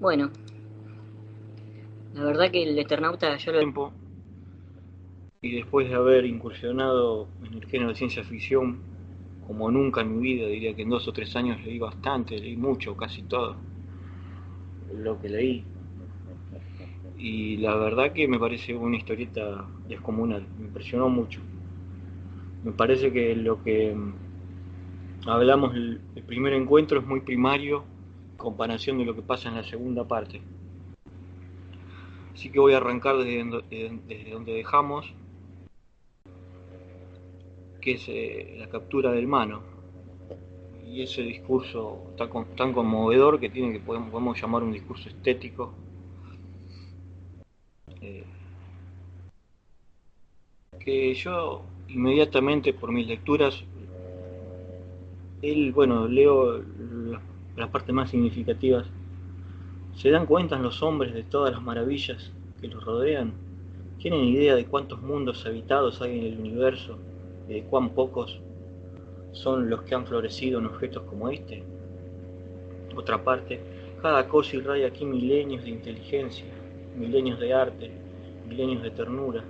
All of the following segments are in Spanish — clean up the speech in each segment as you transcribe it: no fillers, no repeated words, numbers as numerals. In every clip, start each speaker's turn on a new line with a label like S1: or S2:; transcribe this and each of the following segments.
S1: Bueno, la verdad que el Eternauta yo lo
S2: tiempo, y después de haber incursionado en el género de ciencia ficción como nunca en mi vida, diría que en 2 o 3 años leí bastante, leí mucho, casi todo lo que leí, y la verdad que me parece una historieta descomunal, me impresionó mucho. Me parece que lo que hablamos el primer encuentro es muy primario en comparación de lo que pasa en la segunda parte. Así que voy a arrancar desde donde dejamos, que es la captura del Mano. Y ese discurso tan conmovedor que tiene, que podemos llamar un discurso estético, eh, que yo inmediatamente por mis lecturas, bueno, leo las partes más significativas. ¿Se dan cuenta los hombres de todas las maravillas que los rodean? ¿Tienen idea de cuántos mundos habitados hay en el universo y de cuán pocos son los que han florecido en objetos como este? Otra parte, cada cosa irradia aquí milenios de inteligencia, milenios de arte, milenios de ternura.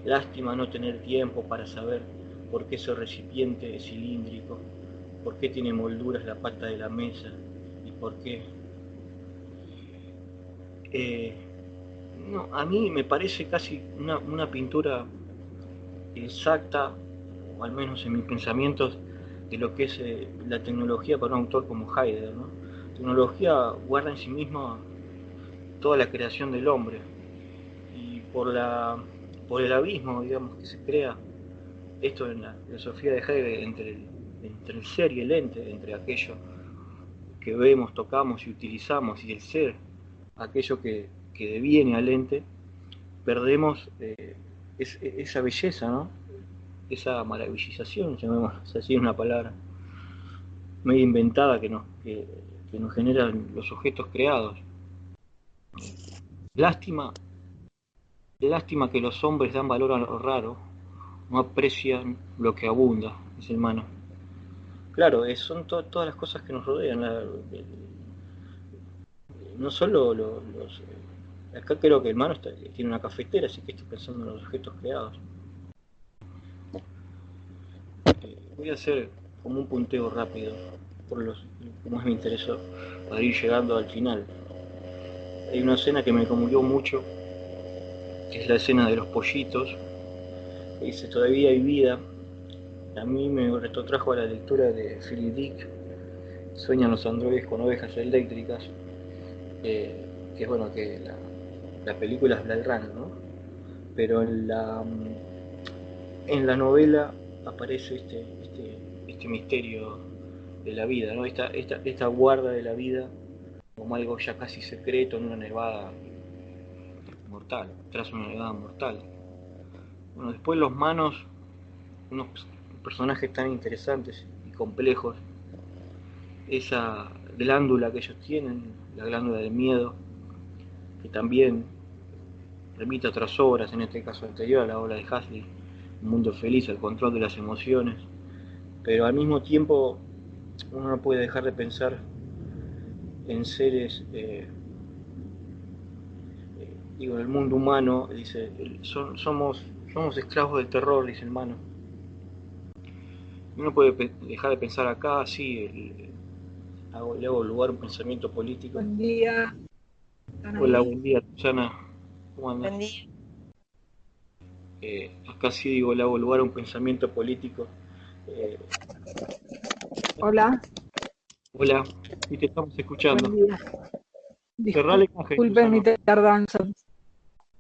S2: Lástima no tener tiempo para saber por qué ese recipiente es cilíndrico, por qué tiene molduras la pata de la mesa y por qué. Eh, no, a mí me parece casi una pintura exacta, o al menos en mis pensamientos, de lo que es la tecnología para un autor como Heidegger, ¿no? Tecnología guarda en sí misma toda la creación del hombre, y por el abismo, digamos, que se crea esto en la filosofía de Hegel entre el ser y el ente, entre aquello que vemos, tocamos y utilizamos, y el ser, aquello que deviene al ente, perdemos esa belleza, ¿no? Esa maravillización, llamémoslo así, es una palabra medio inventada que nos generan los objetos creados. Lástima, lástima que los hombres dan valor a lo raro, no aprecian lo que abunda, dice el Mano. Claro, son todas las cosas que nos rodean, no solo acá creo que el Mano tiene una cafetera, así que estoy pensando en los objetos creados. Voy a hacer como un punteo rápido, como es mi interés, para ir llegando al final. Hay una escena que me conmovió mucho, que es la escena de los pollitos, que dice todavía hay vida. A mí me retrotrajo a la lectura de Philip Dick, Sueñan los androides con ovejas eléctricas, que es bueno, que la película es Blade Runner, ¿no? Pero en la novela aparece este misterio de la vida, ¿no? Esta guarda de la vida como algo ya casi secreto en una nevada mortal, tras una nevada mortal. Bueno, después los Manos, unos personajes tan interesantes y complejos, esa glándula que ellos tienen, la glándula del miedo, que también remite a otras obras, en este caso anterior a la obra de Huxley, Un mundo feliz, el control de las emociones, pero al mismo tiempo uno no puede dejar de pensar en seres, digo, en el mundo humano, dice, somos esclavos del terror, dice el Mano. Uno puede dejar de pensar acá, sí, le hago lugar a un pensamiento político.
S3: Buen día. ¿Están
S2: Hola,
S3: ahí?
S2: buen día, Susana. ¿Cómo andas?
S3: Buen día.
S2: Acá sí digo, le hago lugar a un pensamiento político. Eh,
S3: Hola.
S2: Hola, y te estamos escuchando.
S3: Buen día.
S2: Cerrá la imagen,
S3: Disculpen mi
S2: Susana.
S3: tardanza.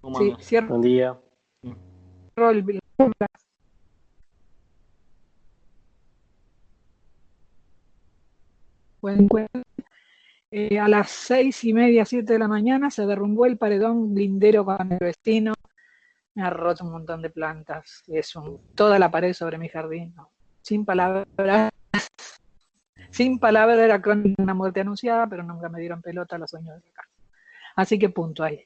S2: ¿Cómo
S3: Sí,
S2: andas?
S3: cierro
S4: Buen día.
S3: el. Buen encuentro. A las 6:30, 7 de la mañana se derrumbó el paredón lindero con el vecino. Me ha roto un montón de plantas. Toda la pared sobre mi jardín. ¿No? Sin palabras. Sin palabras era crónica de una muerte anunciada, pero nunca me dieron pelota los dueños de la casa. Así que punto ahí.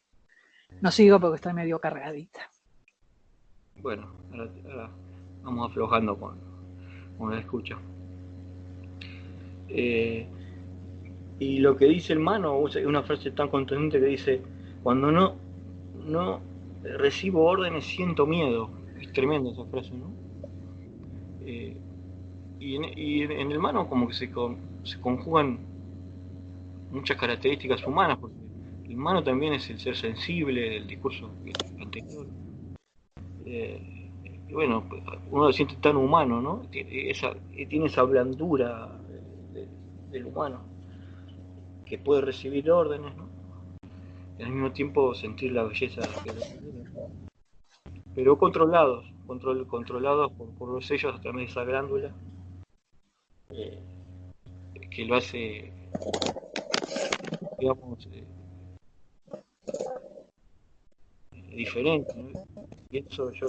S3: No sigo porque estoy medio cargadita.
S2: Bueno, ahora vamos aflojando con la escucha. Eh, Y lo que dice el Mano usa una frase tan contundente que dice: cuando no recibo órdenes siento miedo. Es tremenda esa frase, ¿no? Eh, y en el Mano como que se conjugan muchas características humanas, porque el Mano también es el ser sensible del discurso anterior. Y bueno, uno lo siente tan humano, ¿no? Tiene esa blandura del humano, que puede recibir órdenes, ¿no? Y al mismo tiempo sentir la belleza que recibe, pero controlados por los sellos a través de esa glándula, eh, que lo hace, digamos, diferente, ¿no? Y eso yo,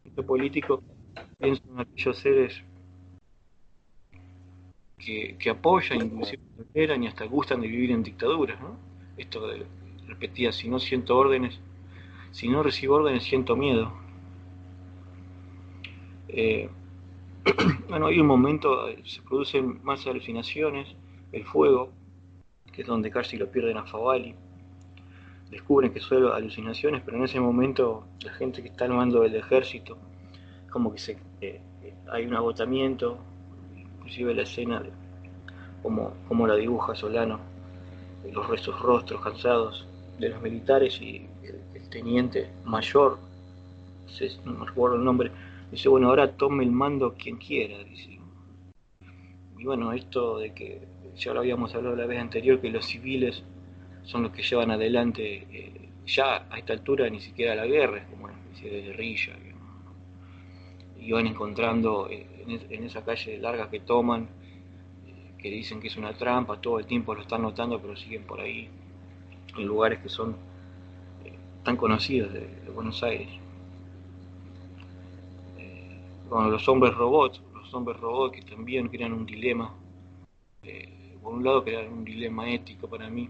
S2: este político, pienso en aquellos seres que apoyan, inclusive toleran y hasta gustan de vivir en dictaduras, ¿no? Esto de, repetía, si no siento órdenes, si no recibo órdenes, siento miedo. Eh, bueno, hay un momento, se producen más alucinaciones, el fuego, que es donde casi lo pierden a Favali, descubren que son alucinaciones, pero en ese momento la gente que está al mando del ejército, como que hay un agotamiento, inclusive la escena de como la dibuja Solano, esos rostros cansados de los militares, y el teniente mayor, no recuerdo el nombre, dice: bueno, ahora tome el mando quien quiera, dice. Y bueno, esto de que ya lo habíamos hablado la vez anterior, que los civiles son los que llevan adelante, ya a esta altura ni siquiera la guerra, es como una especie de guerrilla, y van encontrando en esa calle larga que toman, que dicen que es una trampa, todo el tiempo lo están notando, pero siguen por ahí, en lugares que son tan conocidos de Buenos Aires. Bueno, los hombres robots que también crean un dilema, por un lado crean un dilema ético para mí,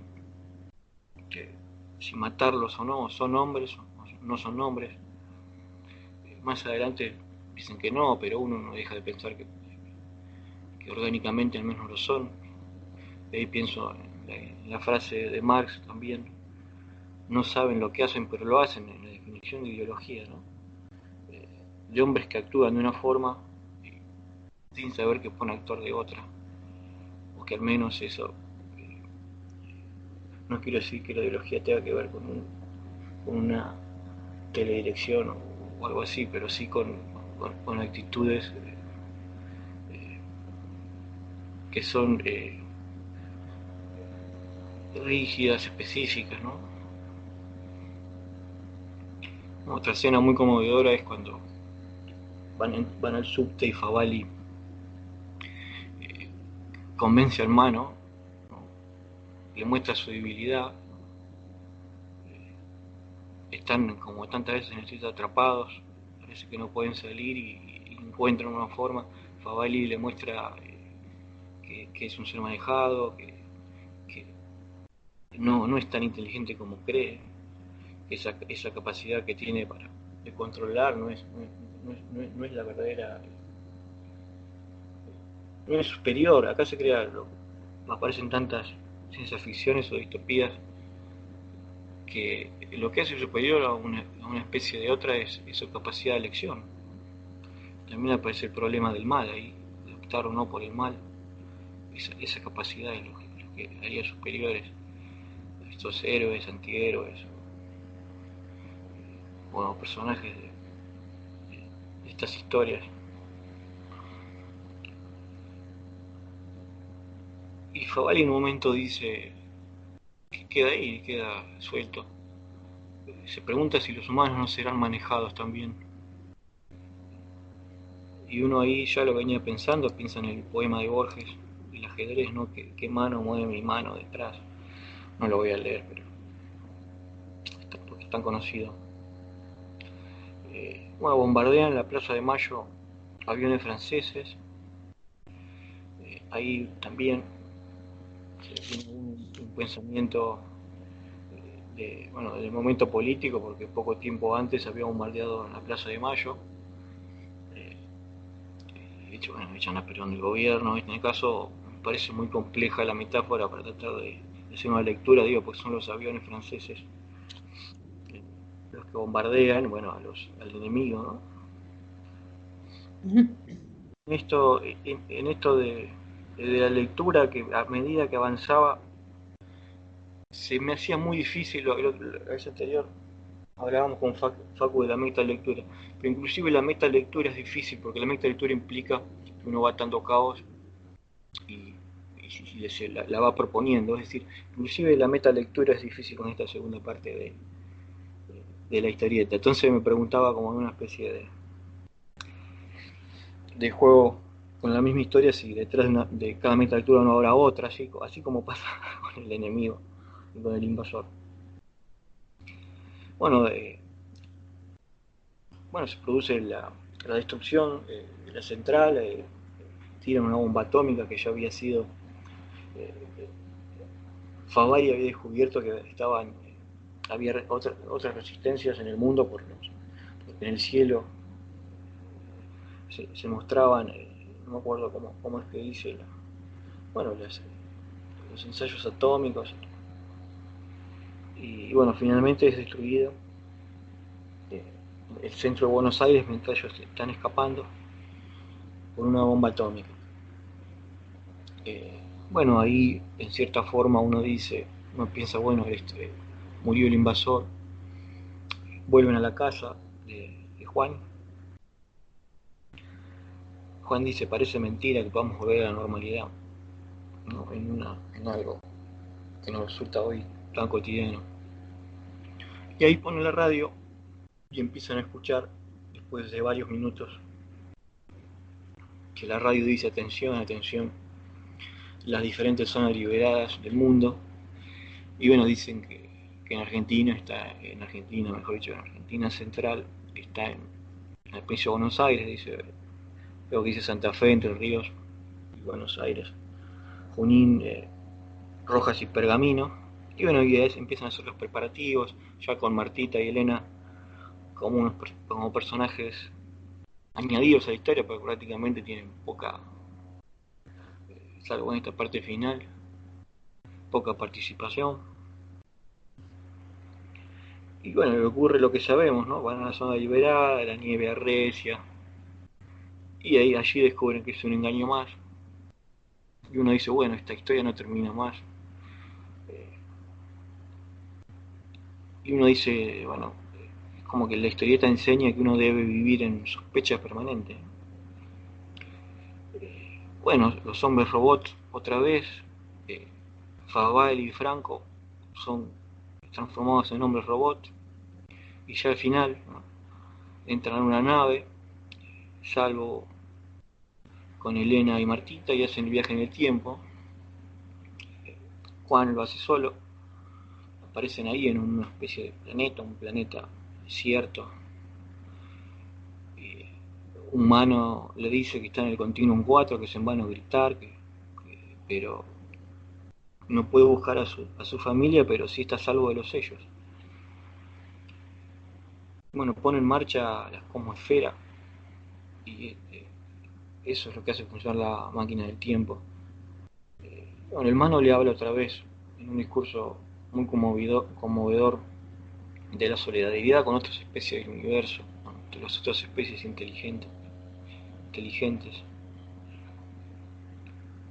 S2: que si matarlos o no, son hombres o no son hombres. Más adelante dicen que no, pero uno no deja de pensar que orgánicamente al menos lo son. De ahí pienso en la frase de Marx también: no saben lo que hacen, pero lo hacen, en la definición de ideología, ¿no? De hombres que actúan de una forma sin saber que pueden actuar de otra, o que al menos eso, no quiero decir que la ideología tenga que ver con una teledirección o algo así, pero sí con actitudes que son rígidas, específicas, ¿no? Otra escena muy conmovedora es cuando van al subte y Favali convence al Mano, ¿no? Le muestra su debilidad. Están como tantas veces en el sitio atrapados, parece que no pueden salir, y encuentran una forma. Favali le muestra que es un ser manejado, que no es tan inteligente como cree, que esa capacidad que tiene de controlar no es la verdadera, no es superior. Acá se crea, aparecen tantas ciencias ficciones o distopías, que lo que hace superior a una especie de otra es su capacidad de elección. También aparece el problema del mal ahí, de optar o no por el mal, esa capacidad es lo que haría superiores a estos héroes, antihéroes, o personajes de estas historias. Y Favali en un momento dice que queda ahí, queda suelto. Se pregunta si los humanos no serán manejados también. Y uno ahí ya lo venía pensando, piensa en el poema de Borges, el ajedrez, ¿no? ¿Qué mano mueve mi mano detrás? No lo voy a leer, pero porque es tan conocido. Bueno, bombardean la Plaza de Mayo aviones franceses. Ahí también se tiene un pensamiento del momento político, porque poco tiempo antes había bombardeado la Plaza de Mayo. Echan a Perón del gobierno. En este caso, parece muy compleja la metáfora para tratar de hacer una lectura, digo, porque son los aviones franceses los que bombardean, bueno, al enemigo, ¿no? En esto de la lectura, que a medida que avanzaba, se me hacía muy difícil, la vez anterior hablábamos con Facu de la metalectura, pero inclusive la metalectura es difícil, porque la metalectura implica que uno va atando cabos y la va proponiendo, es decir, inclusive la metalectura es difícil con esta segunda parte de la historieta. Entonces me preguntaba como una especie de juego con la misma historia, si detrás de cada metalectura no habrá otra, así como pasa con el enemigo y con el invasor. Bueno, se produce la destrucción de la central, tiran una bomba atómica que ya había sido... Favari había descubierto que había otras resistencias en el mundo, porque en el cielo se mostraban, no me acuerdo cómo es que dice, los ensayos atómicos, y bueno, finalmente es destruido el centro de Buenos Aires mientras ellos están escapando por una bomba atómica. Bueno, ahí en cierta forma uno piensa, bueno, murió el invasor, vuelven a la casa de Juan. Juan dice, parece mentira que podamos volver a la normalidad, ¿no? En algo que nos resulta hoy tan cotidiano. Y ahí pone la radio y empiezan a escuchar, después de varios minutos, que la radio dice, atención, atención, las diferentes zonas liberadas del mundo. Y bueno, dicen que en Argentina en Argentina Central, está en la provincia de Buenos Aires, creo que dice Santa Fe, Entre Ríos y Buenos Aires, Junín, Rojas y Pergamino. Y bueno, y empiezan a hacer los preparativos, ya con Martita y Elena como personajes añadidos a la historia, porque prácticamente tienen poca, salvo en esta parte final, poca participación. Y bueno, ocurre lo que sabemos, ¿no? Van a la zona liberada, la nieve arrecia, y allí descubren que es un engaño más. Y uno dice, bueno, esta historia no termina más. Y uno dice, bueno, es como que la historieta enseña que uno debe vivir en sospecha permanente. Bueno, los hombres robots, otra vez, Faval y Franco son transformados en hombres robots, y ya al final, ¿no?, entran en una nave, salvo con Elena y Martita, y hacen el viaje en el tiempo. Juan lo hace solo, aparecen ahí en una especie de planeta, un planeta desierto. Un humano le dice que está en el Continuum 4, que es en vano gritar, pero no puede buscar a su familia, pero sí está a salvo de los sellos. Bueno, pone en marcha la cosmosfera, y eso es lo que hace funcionar la máquina del tiempo. Bueno, el humano le habla otra vez en un discurso muy conmovedor de la solidaridad con otras especies del universo, de las otras especies inteligentes.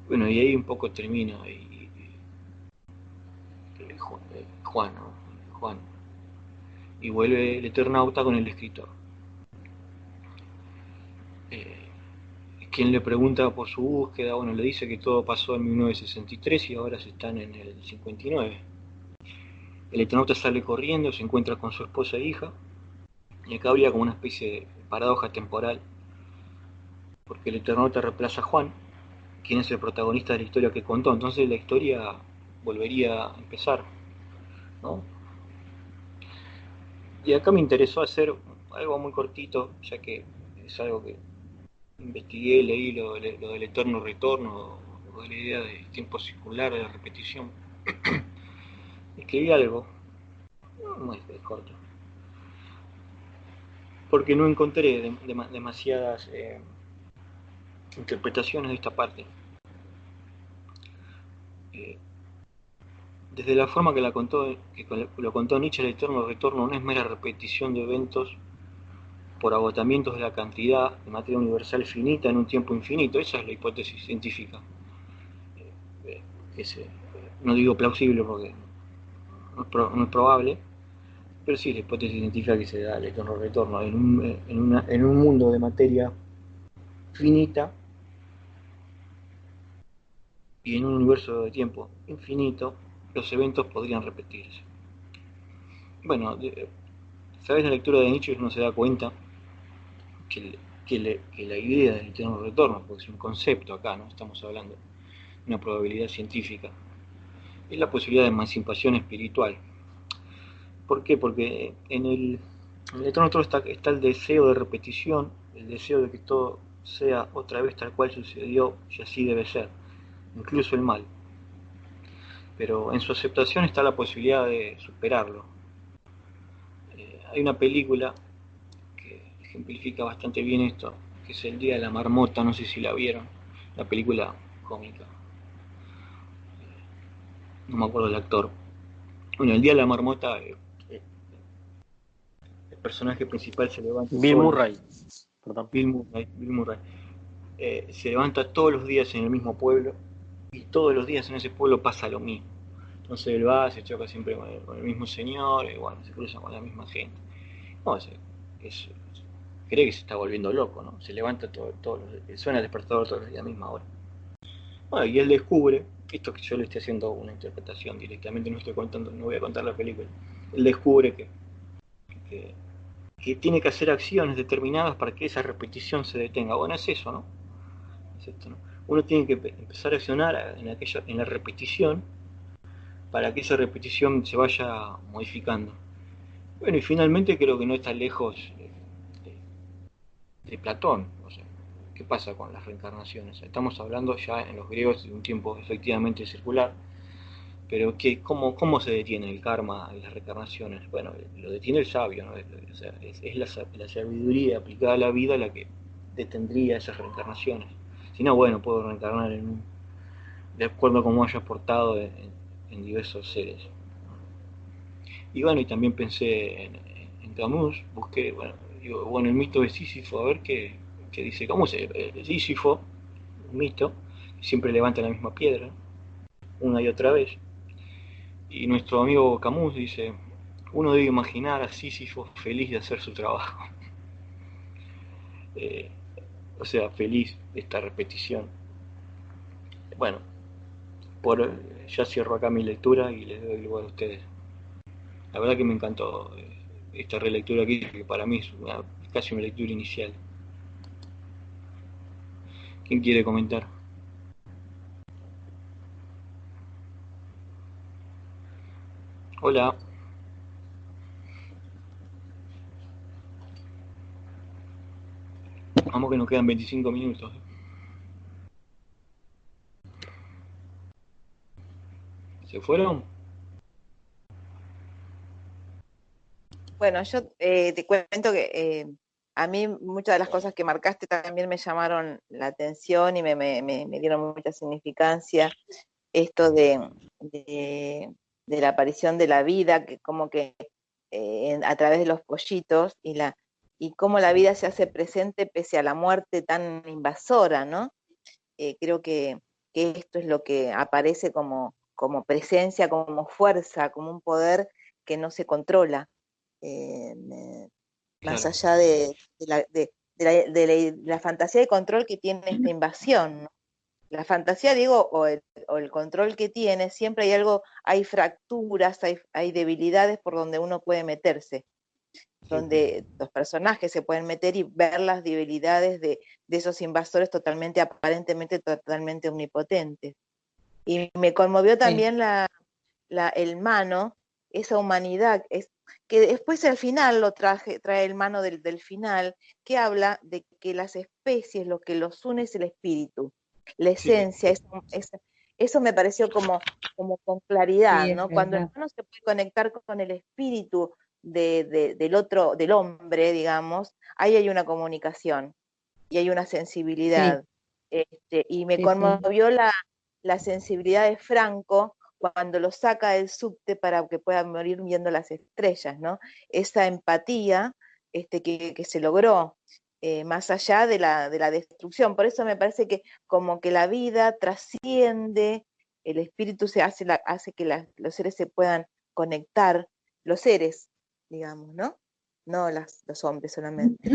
S2: Bueno, y ahí un poco termina Juan, ¿no? Juan. Y vuelve el Eternauta con el escritor. Quien le pregunta por su búsqueda, bueno, le dice que todo pasó en 1963 y ahora se están en el 59. El Eternauta sale corriendo, se encuentra con su esposa e hija, y acá habría como una especie de paradoja temporal, porque el Eternauta reemplaza a Juan, quien es el protagonista de la historia que contó. Entonces la historia volvería a empezar, ¿no? Y acá me interesó hacer algo muy cortito, ya que es algo que investigué, leí lo del eterno retorno, o de la idea de tiempo circular, de la repetición. Escribí algo, no es corto, porque no encontré demasiadas interpretaciones de esta parte. eh, desde la forma que lo contó Nietzsche, el eterno retorno no es mera repetición de eventos por agotamientos de la cantidad de materia universal finita en un tiempo infinito. Esa es la hipótesis científica. Que no digo plausible porque no es probable, pero sí la hipótesis científica que se da el eterno retorno en un mundo de materia finita y en un universo de tiempo infinito, los eventos podrían repetirse. Bueno, a través de la lectura de Nietzsche uno se da cuenta que, que la idea del eterno retorno, porque es un concepto acá, no estamos hablando de una probabilidad científica, es la posibilidad de emancipación espiritual. ¿Por qué? Porque en el eterno retorno está el deseo de repetición, el deseo de que todo sea otra vez tal cual sucedió y así debe ser, incluso el mal. Pero en su aceptación está la posibilidad de superarlo. Hay una película que ejemplifica bastante bien esto, que es El Día de la Marmota, no sé si la vieron, la película cómica, no me acuerdo del actor. Bueno, El Día de la Marmota, el personaje principal se levanta
S4: Bill
S2: todos
S4: Murray, perdón.
S2: Bill Murray se levanta todos los días en el mismo pueblo y todos los días en ese pueblo pasa lo mismo. Entonces él va, se choca siempre con el mismo señor, y bueno, se cruza con la misma gente. No, cree que se está volviendo loco, ¿no? Se levanta suena el despertador todos los días a la misma hora. Bueno, y él descubre, esto que yo le estoy haciendo una interpretación directamente, no estoy contando, no voy a contar la película. Él descubre que, que tiene que hacer acciones determinadas para que esa repetición se detenga. Bueno, es eso, ¿no? Es esto, ¿no? Uno tiene que empezar a accionar en la repetición para que esa repetición se vaya modificando. Bueno, y finalmente creo que no está lejos de Platón. O sea, ¿qué pasa con las reencarnaciones? Estamos hablando ya en los griegos de un tiempo efectivamente circular, pero ¿cómo se detiene el karma y las reencarnaciones? Bueno, lo detiene el sabio, ¿no? O sea, es la sabiduría aplicada a la vida la que detendría esas reencarnaciones. Si no, bueno, puedo reencarnar de acuerdo a cómo hayas portado en diversos seres. Y bueno, y también pensé en Camus, busqué, bueno, el mito de Sísifo, a ver qué dice Camus. Sísifo, un mito, siempre levanta la misma piedra, una y otra vez. Y nuestro amigo Camus dice, uno debe imaginar a Sísifo feliz de hacer su trabajo. Eh, o sea, feliz de esta repetición. Bueno, ya cierro acá mi lectura y les doy lugar a ustedes. La verdad que me encantó esta relectura aquí, que para mí es casi una lectura inicial. ¿Quién quiere comentar? Hola. Vamos que nos quedan 25 minutos. ¿Se fueron?
S5: Bueno, yo te cuento que a mí muchas de las cosas que marcaste también me llamaron la atención y me dieron mucha significancia. Esto de la aparición de la vida, que como que a través de los pollitos y cómo la vida se hace presente pese a la muerte tan invasora, ¿no? Creo que esto es lo que aparece como presencia, como fuerza, como un poder que no se controla. Más
S2: Claro.
S5: allá de la fantasía de control que tiene esta invasión, ¿no? La fantasía, digo, o el control que tiene, siempre hay fracturas, hay debilidades por donde uno puede meterse, donde los personajes se pueden meter y ver las debilidades de esos invasores aparentemente totalmente omnipotentes. Y me conmovió también el Mano, esa humanidad, que después al final trae el Mano del final, que habla de que las especies, lo que los une es el espíritu, la esencia, eso me pareció como con claridad,
S3: Sí,
S5: ¿no?
S3: es
S5: Cuando el
S3: verdad.
S5: humano se puede conectar con el espíritu del otro, del hombre, digamos, ahí hay una comunicación y hay una
S3: Sí,
S5: sensibilidad. Y me
S3: sí, sí.
S5: conmovió la sensibilidad de Franco cuando lo saca del subte para que pueda morir viendo las estrellas, ¿no? Esa empatía que se logró, más allá de la destrucción. Por eso me parece que como que la vida trasciende, el espíritu hace que los seres se puedan conectar, los seres, digamos, ¿no? No los hombres solamente.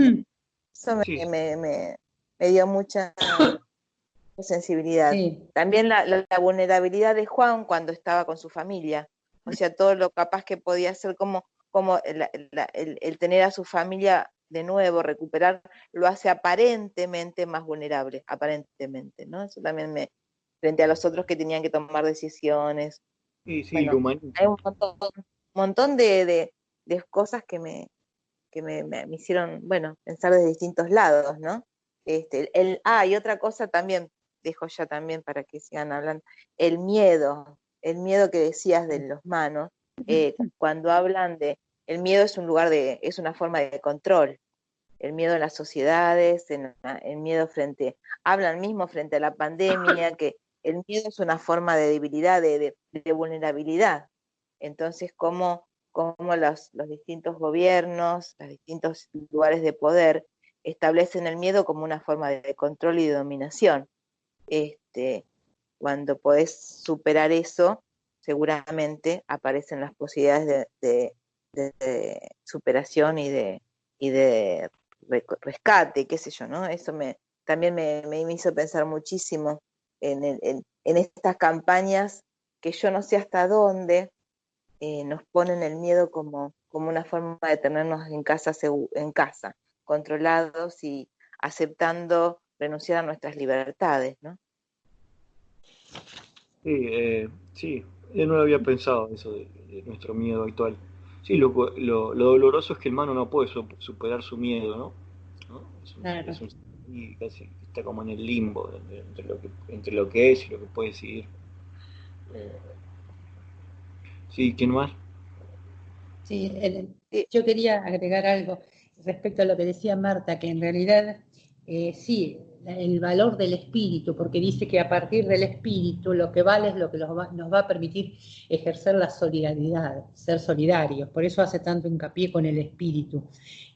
S5: Eso
S2: Sí,
S5: me dio mucha sensibilidad.
S4: Sí,
S5: También la vulnerabilidad de Juan cuando estaba con su familia, o sea, todo lo capaz que podía ser como el tener a su familia de nuevo, recuperar, lo hace aparentemente más vulnerable, aparentemente, ¿no? Eso también frente a los otros que tenían que tomar decisiones.
S2: sí, sí, lo
S5: Bueno,
S2: humaniza.
S5: hay un montón de cosas que me hicieron, bueno, pensar desde distintos lados, ¿no? Y otra cosa también, dejo ya también para que sigan hablando, el miedo que decías de los manos, cuando hablan el miedo es es una forma de control, el miedo en las sociedades, el miedo hablan mismo frente a la pandemia, que el miedo es una forma de debilidad, de vulnerabilidad. Entonces, cómo los distintos gobiernos, los distintos lugares de poder establecen el miedo como una forma de control y de dominación. Cuando podés superar eso, seguramente aparecen las posibilidades de superación y de rescate, qué sé yo, ¿no? Eso también me hizo pensar muchísimo en estas campañas que yo no sé hasta dónde nos ponen el miedo como una forma de tenernos en casa, controlados y aceptando renunciar a nuestras libertades, ¿no?
S2: Sí, sí, yo no lo había pensado eso de nuestro miedo actual. Sí, lo doloroso es que el humano no puede superar su miedo, ¿no? ¿No?
S4: claro.
S2: Y casi está como en el limbo entre lo que es y lo que puede seguir. Eh, sí, ¿quién más?
S4: Sí,
S5: Sí,
S4: yo quería agregar algo respecto a lo que decía Marta, que en realidad sí, el valor del espíritu, porque dice que a partir del espíritu lo que vale es lo que nos va a permitir ejercer la solidaridad, ser solidarios, por eso hace tanto hincapié con el espíritu.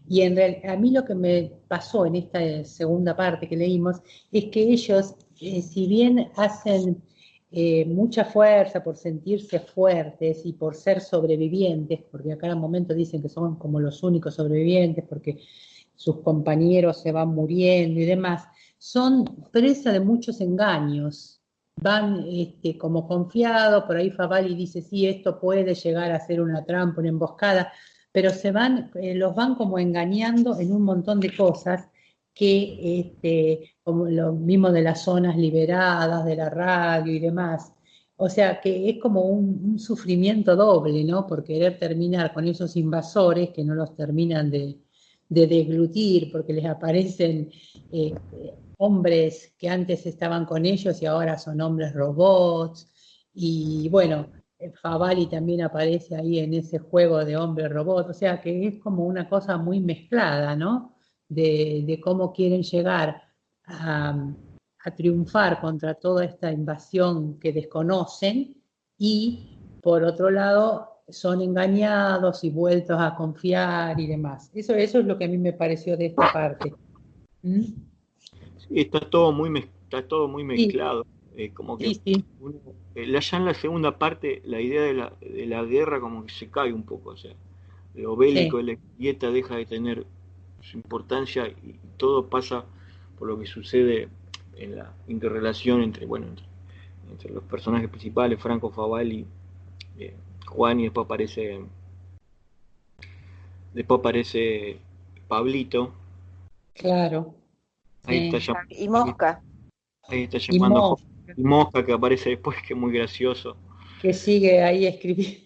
S4: Y a mí lo que me pasó en esta segunda parte que leímos es que ellos, si bien hacen mucha fuerza por sentirse fuertes y por ser sobrevivientes, porque a cada momento dicen que son como los únicos sobrevivientes porque sus compañeros se van muriendo y demás, son presa de muchos engaños. Van como confiados, por ahí Favali dice, sí, esto puede llegar a ser una trampa, una emboscada, pero los van como engañando en un montón de cosas que, como lo mismo de las zonas liberadas, de la radio y demás. O sea, que es como un sufrimiento doble, ¿no? Por querer terminar con esos invasores que no los terminan de deglutir, porque les aparecen eh, hombres que antes estaban con ellos y ahora son hombres robots. Y bueno, Favali también aparece ahí en ese juego de hombre robot. O sea, que es como una cosa muy mezclada, ¿no? De cómo quieren llegar a triunfar contra toda esta invasión que desconocen y por otro lado son engañados y vueltos a confiar y demás. Eso es lo que a mí me pareció de esta parte. ¿Mm?
S2: Sí, está todo muy
S4: Sí,
S2: mezclado. Como que
S4: sí, sí,
S2: uno- ya en la segunda parte la idea de la guerra como que se cae un poco, o sea, lo bélico
S4: sí,
S2: de la historieta deja de tener su importancia y todo pasa por lo que sucede en la interrelación entre los personajes principales, Franco Favalli, Juan y después aparece Pablito,
S4: claro,
S2: ahí está,
S4: sí.
S5: y Mosca.
S2: ahí está
S4: Y
S2: llamando a
S4: Mo,
S2: y Mosca que aparece después, que es muy gracioso.
S4: que sigue ahí escribiendo.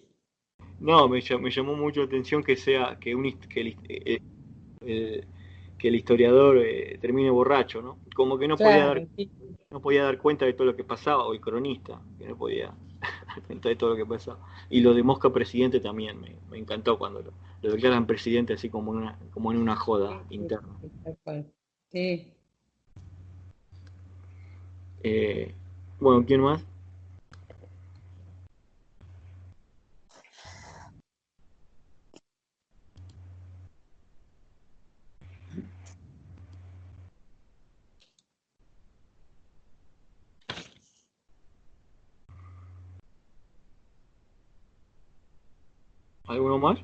S2: No, me llamó mucho la atención que sea eh, que el historiador termine borracho, ¿no? Como que
S4: Claro, sí,
S2: no podía dar cuenta de todo lo que pasaba, o el cronista, que no podía dar cuenta de todo lo que pasaba. Y lo de Mosca presidente también me encantó cuando lo declaran presidente así como en una joda
S4: sí, sí,
S2: interna.
S4: sí, tal cual. Sí.
S2: Eh, bueno, ¿quién más? ¿Alguno más?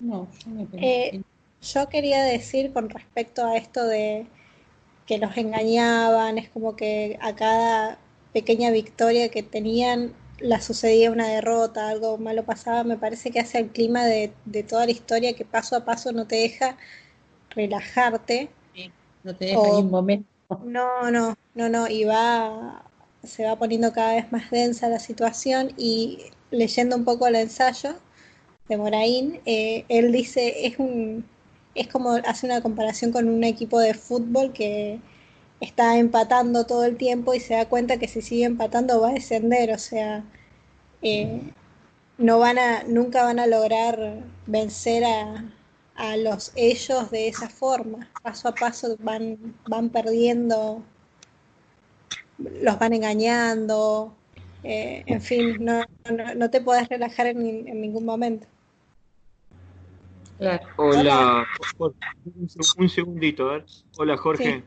S4: No, yo me
S6: Yo quería decir con respecto a esto de que los engañaban, es como que a cada pequeña victoria que tenían la sucedía una derrota, algo malo pasaba, me parece que hace el clima de toda la historia que paso a paso no te deja relajarte.
S4: no te deja ni un
S6: O
S4: momento.
S6: no, se va poniendo cada vez más densa la situación y leyendo un poco el ensayo de Moraín, él dice, es como hace una comparación con un equipo de fútbol que está empatando todo el tiempo y se da cuenta que si sigue empatando va a descender, o sea, eh, nunca van a lograr vencer a los ellos de esa forma. Paso a paso van perdiendo, los van engañando, en fin, no te podés relajar en ningún momento.
S4: Claro.
S2: Hola, Jorge, un segundito, a ver. Hola, Jorge.
S6: Sí.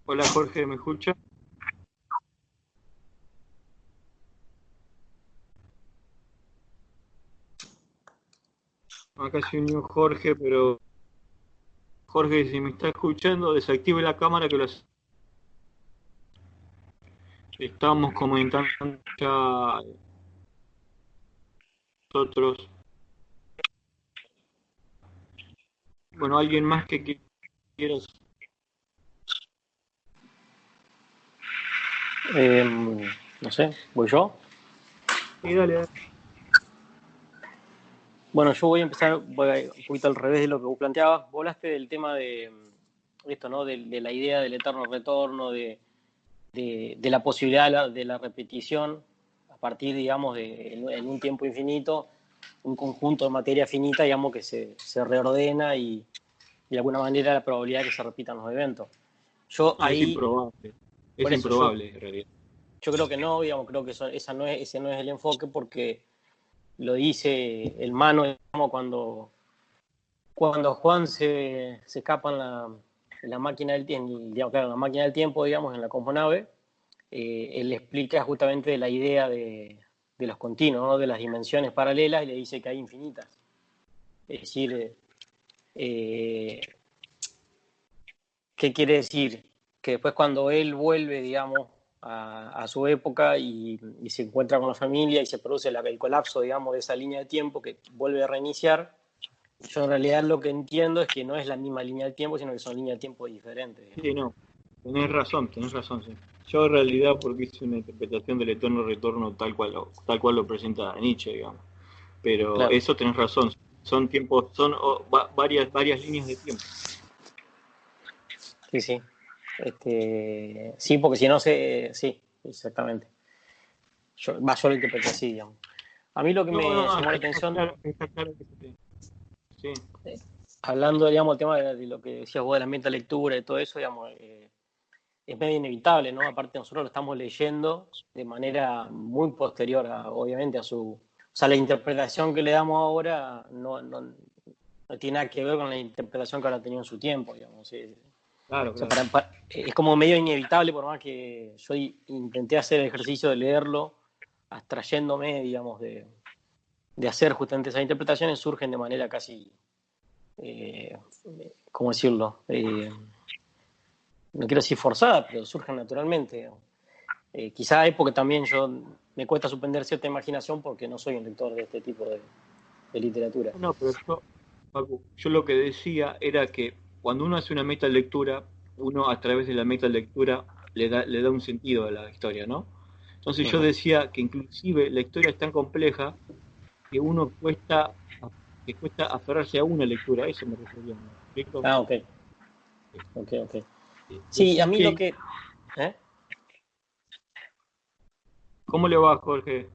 S2: Hola, Jorge, ¿me escucha? Acá se unió Jorge, pero Jorge, si me está escuchando, desactive la cámara que estamos comentando ya nosotros. Bueno, alguien más que quiera.
S7: No sé, ¿voy yo?
S2: Sí, dale.
S7: Bueno, yo voy a empezar un poquito al revés de lo que vos planteabas. Vos hablaste del tema de esto, ¿no? De la idea del eterno retorno, de la posibilidad de la repetición a partir, digamos, en un tiempo infinito, un conjunto de materia finita, digamos, que se reordena y de alguna manera la probabilidad de que se repitan los eventos. Yo
S2: Es
S7: ahí,
S2: improbable. Es
S7: por eso
S2: improbable, en realidad.
S7: yo creo que no, digamos, creo que ese no es el enfoque porque lo dice el Mano, digamos, cuando Juan se escapa en la máquina del tiempo, digamos, claro, en la máquina del tiempo, digamos, en la cosmonave, él explica justamente la idea de los continuos, ¿no? De las dimensiones paralelas y le dice que hay infinitas. Es decir, ¿qué quiere decir? Que después cuando él vuelve, digamos, a su época y se encuentra con la familia y se produce el colapso, digamos, de esa línea de tiempo que vuelve a reiniciar, yo en realidad lo que entiendo es que no es la misma línea de tiempo, sino que son líneas de tiempo diferentes.
S2: Sí, no, tenés razón, sí. Yo en realidad porque hice una interpretación del eterno retorno tal cual lo presenta Nietzsche, digamos. Pero
S7: Claro.
S2: eso tenés razón, son tiempos, varias líneas de tiempo.
S7: Sí, sí. Sí, porque si no sí, exactamente. Yo lo interpreté así, digamos. A mí lo que me llamó la atención,
S2: Está claro que sí.
S7: hablando, digamos, el tema de lo que decías vos de la metalectura y todo eso, digamos, es medio inevitable, ¿no? Aparte nosotros lo estamos leyendo de manera muy posterior, obviamente, a su... O sea, la interpretación que le damos ahora no tiene nada que ver con la interpretación que ahora tenía en su tiempo, digamos.
S2: Claro,
S7: O sea,
S2: claro.
S7: es como medio inevitable, por más que yo intenté hacer el ejercicio de leerlo, abstrayéndome, digamos, de hacer justamente esas interpretaciones, surgen de manera casi, ¿cómo decirlo? No quiero decir forzada, pero surgen naturalmente. Quizá es porque también me cuesta suspender cierta imaginación porque no soy un lector de este tipo de literatura.
S2: No, pero Paco, yo lo que decía era que cuando uno hace una metalectura, uno a través de la metalectura le da un sentido a la historia, ¿no? Entonces yo decía que inclusive la historia es tan compleja que que cuesta aferrarse a una lectura, a eso me refería. ¿Me explico?
S7: Ah, ok. Sí, a mí lo que...
S2: ¿Cómo le va, Jorge?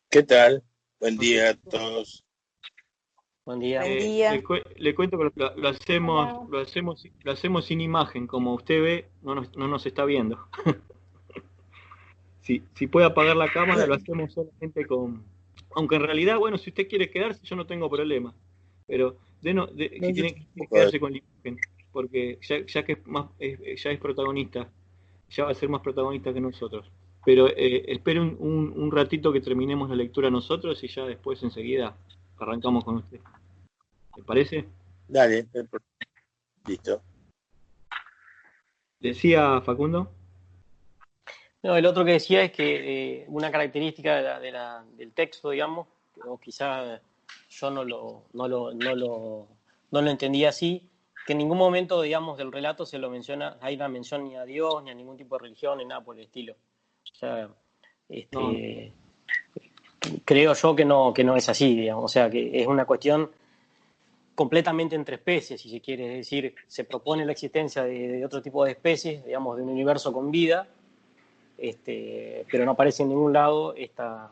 S8: ¿Qué tal? Buen día a todos.
S7: Buen día.
S5: Buen día.
S2: Le cuento que lo hacemos sin imagen, como usted ve, no nos está viendo. Si puede apagar la cámara, lo hacemos solamente con... Aunque en realidad, bueno, si usted quiere quedarse, yo no tengo problema. Pero si tiene que quedarse con la imagen, porque ya que ya es protagonista, ya va a ser más protagonista que nosotros. Pero espere un ratito que terminemos la lectura nosotros y ya después enseguida arrancamos con usted. ¿Le parece?
S8: Dale, listo.
S2: Decía Facundo.
S7: No, el otro que decía es que una característica del texto, digamos, o quizás yo no lo entendía así, que en ningún momento, digamos, del relato se lo menciona, hay una mención ni a Dios, ni a ningún tipo de religión, ni nada por el estilo. O sea, creo yo que no es así, digamos. O sea, que es una cuestión completamente entre especies, si se quiere. Es decir, se propone la existencia de otro tipo de especies, digamos, de un universo con vida, pero no aparece en ningún lado esta...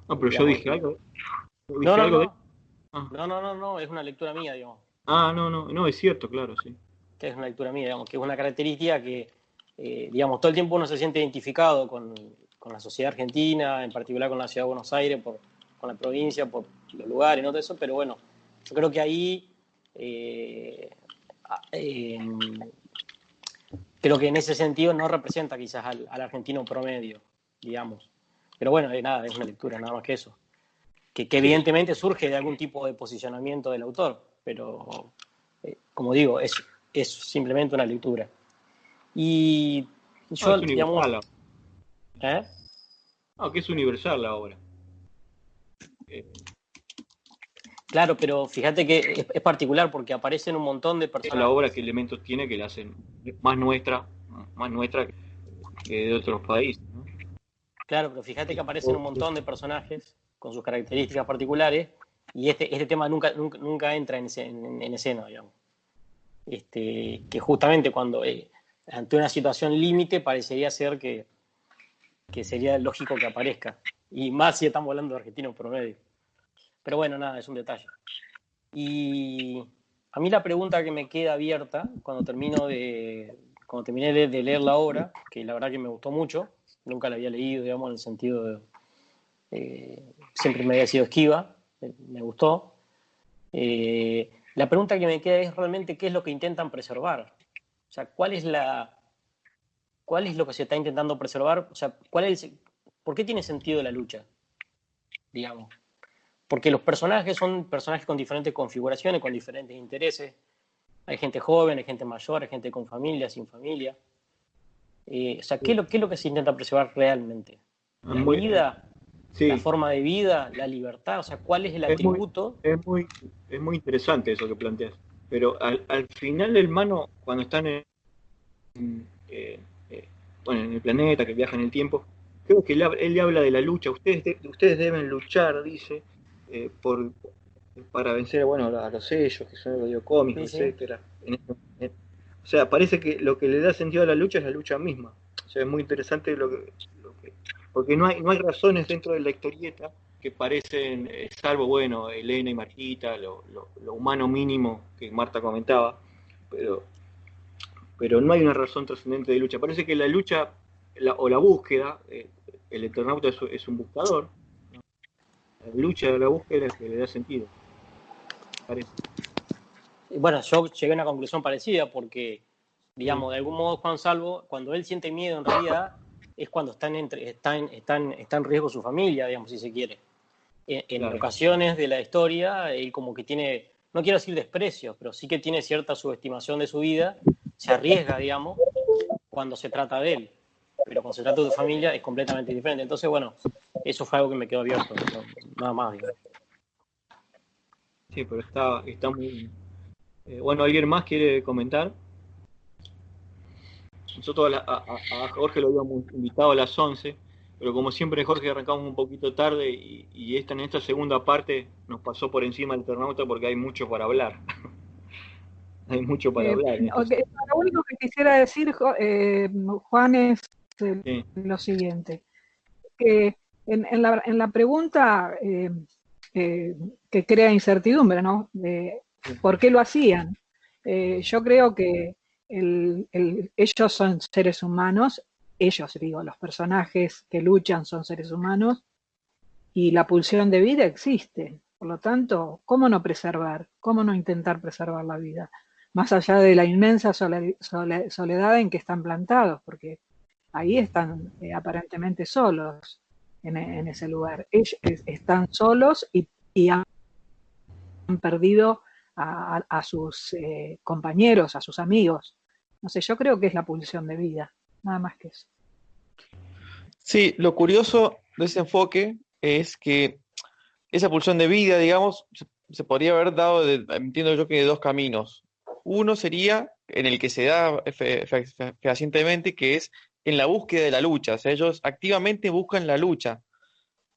S2: No, pero digamos, yo dije algo.
S7: No, es una lectura mía, digamos.
S2: No, es cierto, claro, sí.
S7: Que es una lectura mía, digamos, que es una característica que, digamos, todo el tiempo uno se siente identificado con la sociedad argentina, en particular con la ciudad de Buenos Aires, con la provincia, por los lugares, ¿no? Todo eso, pero bueno, yo creo que ahí creo que en ese sentido no representa quizás al argentino promedio, digamos. Pero bueno, nada, es una lectura, nada más que eso. Que evidentemente surge de algún tipo de posicionamiento del autor, pero como digo, es simplemente una lectura. Y yo,
S2: es universal,
S7: digamos...
S2: que es universal la obra.
S7: Claro, pero fíjate que es particular porque aparecen un montón de personas.
S2: La obra, ¿qué elementos tiene que la hacen más nuestra que de otros países, ¿no?
S7: Claro, pero fíjate que aparecen un montón de personajes con sus características particulares y este tema nunca entra en escena, digamos. Que justamente cuando ante una situación límite parecería ser que sería lógico que aparezca, y más si estamos hablando de argentinos promedio. Pero bueno, nada, es un detalle. Y a mí la pregunta que me queda abierta cuando terminé de leer la obra, que la verdad que me gustó mucho, nunca la había leído, digamos, en el sentido de... siempre me había sido esquiva, me gustó. La pregunta que me queda es realmente qué es lo que intentan preservar. O sea, ¿cuál es lo que se está intentando preservar? O sea, ¿por qué tiene sentido la lucha? Digamos. Porque los personajes son personajes con diferentes configuraciones, con diferentes intereses. Hay gente joven, hay gente mayor, hay gente con familia, sin familia. O sea, ¿qué es lo que se intenta preservar realmente? ¿La vida? Sí. ¿La forma de vida? ¿La libertad? O sea, ¿cuál es el atributo?
S2: Es muy interesante eso que planteas. Pero al final el Mano, cuando están en el planeta, que viaja en el tiempo, creo que él le habla de la lucha. Ustedes deben luchar, dice, para vencer a los sellos, que son los cómicos, sí, etcétera. O sea, parece que lo que le da sentido a la lucha es la lucha misma. O sea, es muy interesante porque no hay razones dentro de la historieta que parecen, salvo, Elena y Martita, lo humano mínimo que Marta comentaba, pero no hay una razón trascendente de lucha. Parece que la lucha o la búsqueda, el Eternauta es un buscador, ¿no? La lucha de la búsqueda es que le da sentido, parece.
S7: Bueno, yo llegué a una conclusión parecida porque, digamos, de algún modo Juan Salvo, cuando él siente miedo en realidad, es cuando está en riesgo su familia, digamos, si se quiere. En claro. Ocasiones de la historia, él como que tiene, no quiero decir desprecio, pero sí que tiene cierta subestimación de su vida, se arriesga, digamos, cuando se trata de él. Pero cuando se trata de su familia es completamente diferente. Entonces, bueno, eso fue algo que me quedó abierto, nada más, digamos.
S2: Sí, pero está muy... ¿alguien más quiere comentar? Nosotros a Jorge lo habíamos invitado a las 11, pero como siempre, Jorge, arrancamos un poquito tarde y en esta segunda parte nos pasó por encima el Eternauta porque hay mucho para hablar. Hay mucho para hablar.
S3: Lo único que quisiera decir, Juan, es lo siguiente. Que en la pregunta que crea incertidumbre, ¿no? ¿Por qué lo hacían? Yo creo que ellos son seres humanos, los personajes que luchan son seres humanos y la pulsión de vida existe. Por lo tanto, ¿cómo no preservar? ¿Cómo no intentar preservar la vida? Más allá de la inmensa soledad en que están plantados, porque ahí están aparentemente solos en ese lugar. Ellos están solos y han perdido a sus compañeros, a sus amigos. No sé, yo creo que es la pulsión de vida, nada más que eso.
S9: Sí, lo curioso de ese enfoque es que esa pulsión de vida, digamos, se podría haber dado, entiendo yo, que de dos caminos. Uno sería en el que se da fehacientemente, que es en la búsqueda de la lucha. O sea, ellos activamente buscan la lucha.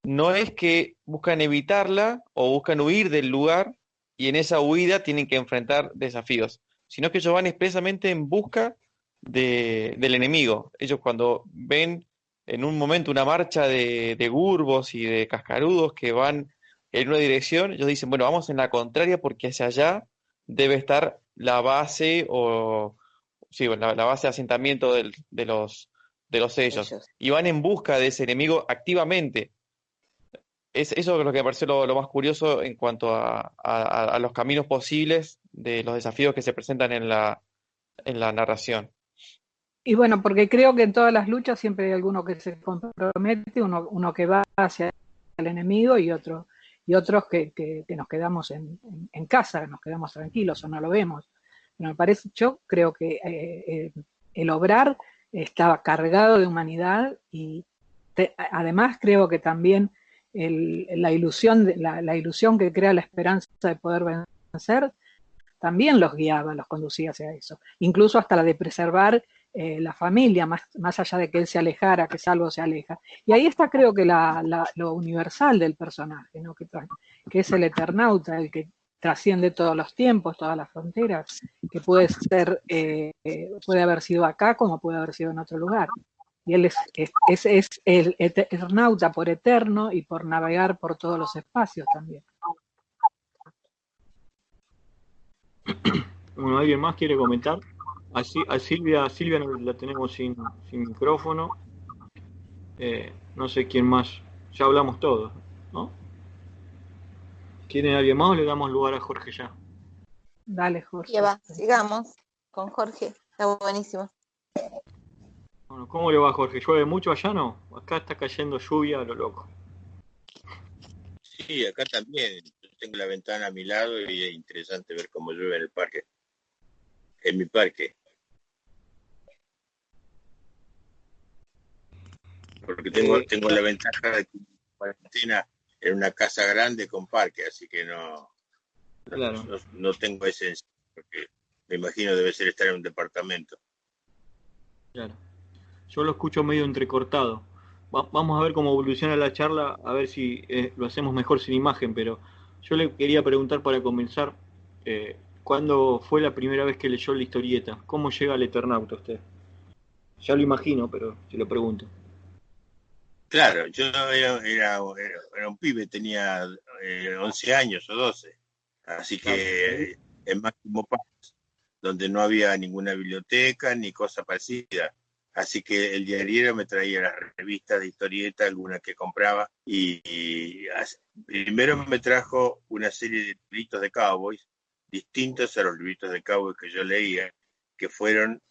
S9: No es que buscan evitarla o buscan huir del lugar y en esa huida tienen que enfrentar desafíos, sino que ellos van expresamente en busca del enemigo. Ellos cuando ven en un momento una marcha de gurbos y de cascarudos que van en una dirección, ellos dicen, bueno, vamos en la contraria porque hacia allá debe estar la base o sí, la base de asentamiento de los sellos.
S5: Ellos.
S9: Y van en busca de ese enemigo activamente. Eso es lo que me parece lo más curioso en cuanto a los caminos posibles de los desafíos que se presentan en la narración.
S3: Y bueno, porque creo que en todas las luchas siempre hay alguno que se compromete, uno que va hacia el enemigo y otros que nos quedamos en casa, nos quedamos tranquilos o no lo vemos. Pero me parece, yo creo que el obrar estaba cargado de humanidad y además creo que también la ilusión que crea la esperanza de poder vencer también los guiaba, los conducía hacia eso, incluso hasta la de preservar la familia, más allá de que él se alejara, que Salvo se aleja. Y ahí está creo que lo universal del personaje, ¿no? que es el Eternauta, el que trasciende todos los tiempos, todas las fronteras, que puede haber sido acá como puede haber sido en otro lugar. Y él es el Eternauta por eterno y por navegar por todos los espacios también.
S2: Bueno, ¿alguien más quiere comentar? A Silvia la tenemos sin micrófono. No sé quién más. Ya hablamos todos, ¿no? ¿Quieren alguien más o le damos lugar a Jorge ya?
S3: Dale, Jorge.
S5: Ya va, sigamos con Jorge. Está buenísimo.
S2: Bueno, ¿cómo le va, Jorge? ¿Llueve mucho allá, no? Acá está cayendo lluvia a lo loco.
S8: Sí, acá también. Yo tengo la ventana a mi lado y es interesante ver cómo llueve en el parque. En mi parque. Porque tengo la ventaja de que cuarentena en una casa grande con parque, así que no tengo ese, porque me imagino debe ser estar en un departamento.
S2: Claro. Yo lo escucho medio entrecortado. Vamos a ver cómo evoluciona la charla, a ver si lo hacemos mejor sin imagen, pero yo le quería preguntar para comenzar, ¿cuándo fue la primera vez que leyó la historieta? ¿Cómo llega al Eternauta usted? Ya lo imagino, pero se lo pregunto.
S8: Claro, yo era un pibe, tenía 11 años o 12, así que en Máximo Paz, donde no había ninguna biblioteca ni cosa parecida. Así que el diario me traía las revistas de historieta, algunas que compraba, y primero me trajo una serie de libritos de cowboys, distintos a los libritos de cowboys que yo leía, que fueron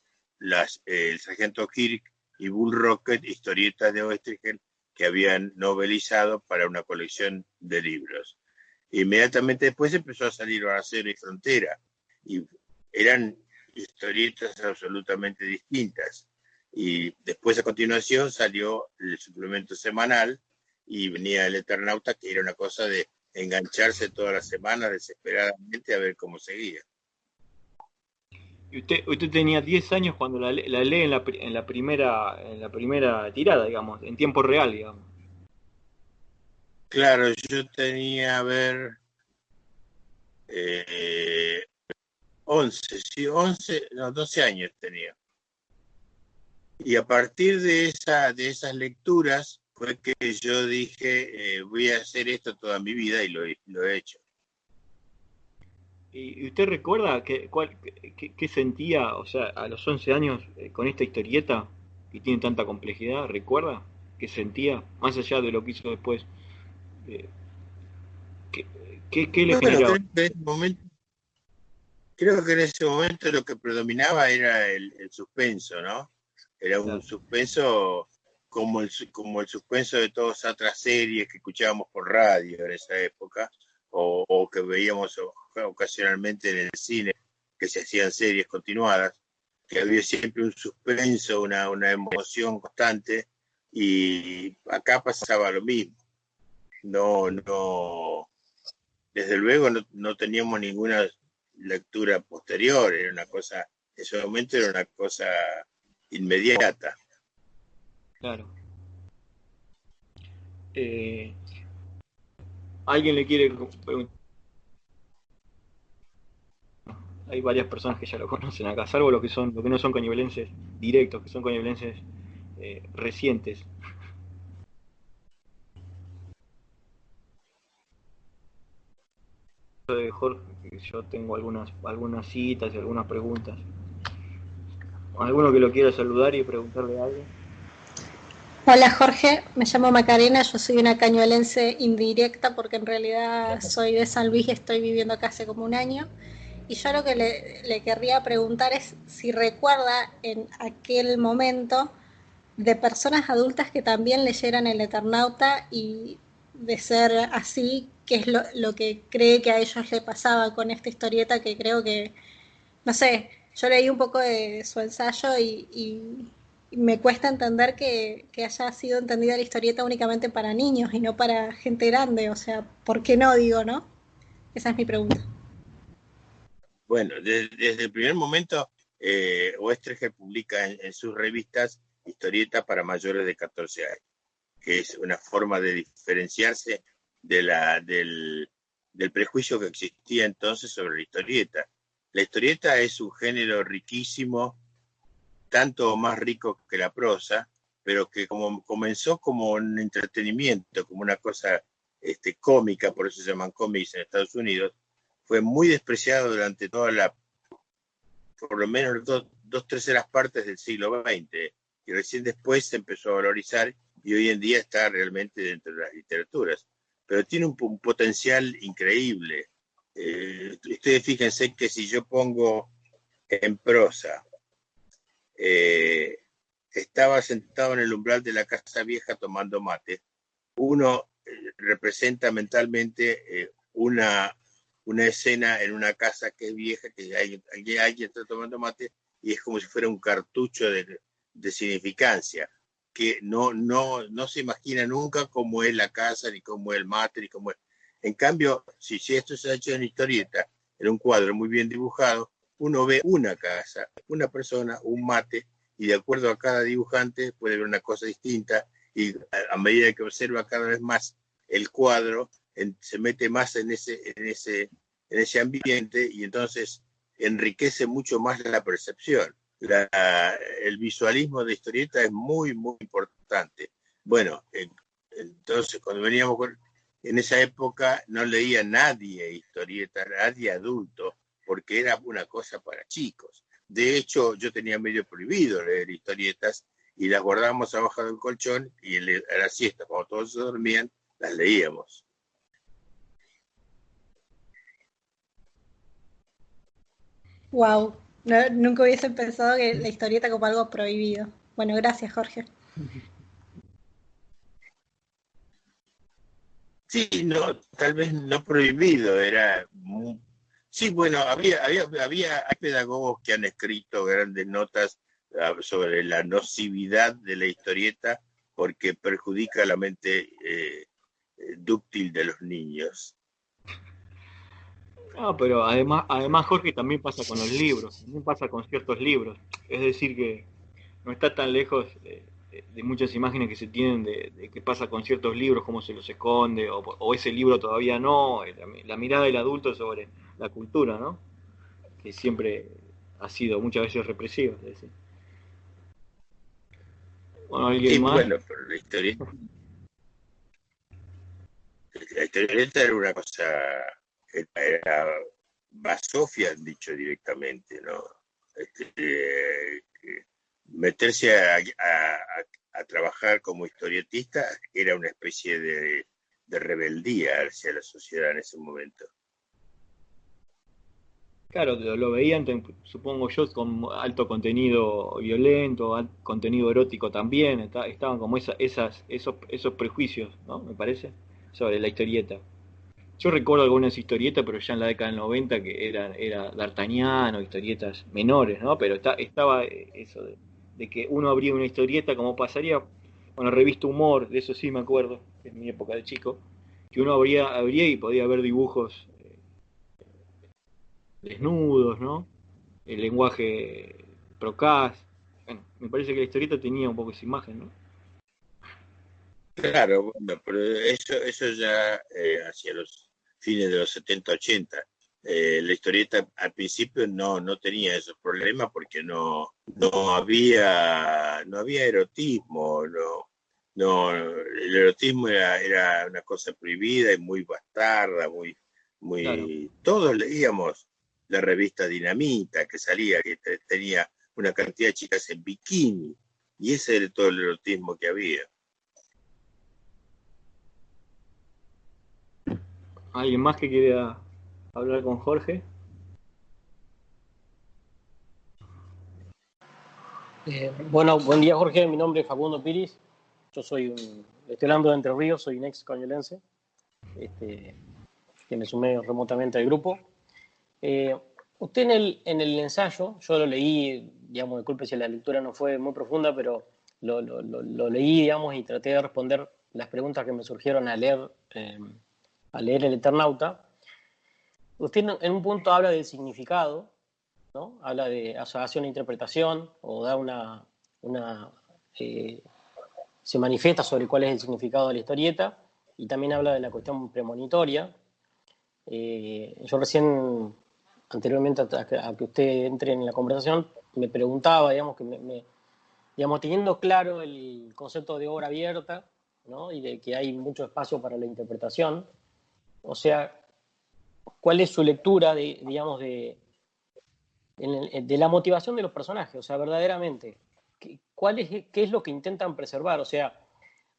S8: el Sargento Kirk y Bull Rocket, historietas de Oesterheld, que habían novelizado para una colección de libros. Inmediatamente después empezó a salir Acero y Frontera, y eran historietas absolutamente distintas. Y después a continuación salió el suplemento semanal y venía el Eternauta, que era una cosa de engancharse toda la semana desesperadamente a ver cómo seguía.
S2: Y usted tenía 10 años cuando la lee en la primera tirada, digamos, en tiempo real, digamos.
S8: Claro, yo tenía, a ver, 12 años tenía. Y a partir de esas lecturas fue que yo dije, voy a hacer esto toda mi vida, y lo he hecho.
S2: ¿Y usted recuerda qué sentía, o sea, a los 11 años con esta historieta que tiene tanta complejidad? ¿Recuerda qué sentía, más allá de lo que hizo después? ¿Qué le generaba?
S8: Creo que en ese momento lo que predominaba era el suspenso, ¿no? Era un
S2: Claro.
S8: suspenso como el suspenso de todas otras series que escuchábamos por radio en esa época, o que veíamos ocasionalmente en el cine, que se hacían series continuadas, que había siempre un suspenso, una emoción constante, y acá pasaba lo mismo. No, desde luego no teníamos ninguna lectura posterior, era una cosa, en ese momento era una cosa inmediata.
S2: Claro. ¿Alguien le quiere preguntar? Hay varias personas que ya lo conocen acá, salvo los que no son cañuelenses directos, que son cañuelenses recientes. Jorge, yo tengo algunas citas y algunas preguntas. ¿Alguno que lo quiera saludar y preguntarle algo?
S6: Hola Jorge, me llamo Macarena, yo soy una cañuelense indirecta porque en realidad soy de San Luis y estoy viviendo acá hace como un año. Y yo lo que le querría preguntar es si recuerda en aquel momento de personas adultas que también leyeran El Eternauta y de ser así, qué es lo que cree que a ellos le pasaba con esta historieta que creo que, no sé, yo leí un poco de su ensayo y me cuesta entender que haya sido entendida la historieta únicamente para niños y no para gente grande, o sea, ¿por qué no digo, no? Esa es mi pregunta.
S8: Bueno, desde el primer momento, Oestreicher publica en sus revistas historietas para mayores de 14 años, que es una forma de diferenciarse del prejuicio que existía entonces sobre la historieta. La historieta es un género riquísimo, tanto más rico que la prosa, pero que como comenzó como un entretenimiento, como una cosa cómica, por eso se llaman cómics en Estados Unidos, fue muy despreciado durante por lo menos dos terceras partes del siglo XX, y recién después se empezó a valorizar y hoy en día está realmente dentro de las literaturas. Pero tiene un potencial increíble. Ustedes fíjense que si yo pongo en prosa, estaba sentado en el umbral de la casa vieja tomando mate, uno representa mentalmente una escena en una casa que es vieja, que alguien está tomando mate, y es como si fuera un cartucho de significancia, que no se imagina nunca cómo es la casa, ni cómo es el mate, ni cómo es. En cambio, si esto se ha hecho en historieta, en un cuadro muy bien dibujado, uno ve una casa, una persona, un mate, y de acuerdo a cada dibujante puede ver una cosa distinta, y a medida que observa cada vez más el cuadro, se mete más en ese ambiente, y entonces enriquece mucho más la percepción. El visualismo de historieta es muy, muy importante. Bueno, entonces cuando veníamos en esa época no leía nadie historieta, nadie adulto, porque era una cosa para chicos. De hecho, yo tenía medio prohibido leer historietas y las guardábamos abajo del colchón, y a la siesta, cuando todos se dormían, las leíamos.
S6: Wow, nunca hubiese pensado que la historieta como algo prohibido. Bueno, gracias Jorge.
S8: Sí, no, tal vez no prohibido, sí, bueno, hay pedagogos que han escrito grandes notas sobre la nocividad de la historieta porque perjudica la mente dúctil de los niños.
S2: Pero además Jorge, también pasa con los libros, también pasa con ciertos libros. Es decir, que no está tan lejos de muchas imágenes que se tienen de qué pasa con ciertos libros, cómo se los esconde, o ese libro todavía no, la mirada del adulto sobre la cultura, ¿no? Que siempre ha sido muchas veces represiva. Es decir. Bueno, ¿alguien
S8: Sí,
S2: más?
S8: bueno, pero la historieta era una cosa, era basofia, han dicho directamente, ¿no? Meterse a trabajar como historietista era una especie de rebeldía hacia la sociedad en ese momento.
S2: Claro, lo veían, supongo yo, con alto contenido violento, contenido erótico también, estaban como esos prejuicios, ¿no? Me parece, sobre la historieta. Yo recuerdo algunas historietas, pero ya en la década del 90, que era D'Artagnan o historietas menores, ¿no? Pero estaba eso de que uno abría una historieta, como pasaría con la revista Humor, de eso sí me acuerdo, en mi época de chico, que uno abría y podía ver dibujos desnudos, ¿no? El lenguaje procaz. Bueno, me parece que la historieta tenía un poco esa imagen, ¿no?
S8: Claro, bueno, pero eso ya hacia los fines de los 70, 80. La historieta al principio no tenía esos problemas porque no había erotismo, el erotismo era una cosa prohibida y muy bastarda,
S2: Claro.
S8: todos leíamos la revista Dinamita que salía, que tenía una cantidad de chicas en bikini, y ese era todo el erotismo que había.
S2: ¿Alguien más que quiera hablar con Jorge?
S7: Bueno, buen día Jorge, mi nombre es Facundo Piris, yo estoy hablando de Entre Ríos, soy un ex cañuelense, que me sumé remotamente al grupo. Usted en el ensayo, yo lo leí, digamos, disculpe si la lectura no fue muy profunda, pero lo leí, digamos, y traté de responder las preguntas que me surgieron al leer El Eternauta. Usted en un punto habla del significado, ¿no? Habla o sea, hace una interpretación o da se manifiesta sobre cuál es el significado de la historieta, y también habla de la cuestión premonitoria. Yo recién, anteriormente a que usted entre en la conversación, me preguntaba, digamos, digamos, teniendo claro el concepto de obra abierta, ¿no? Y de que hay mucho espacio para la interpretación, o sea, ¿cuál es su lectura digamos, de la motivación de los personajes? O sea, verdaderamente, ¿qué es lo que intentan preservar? O sea,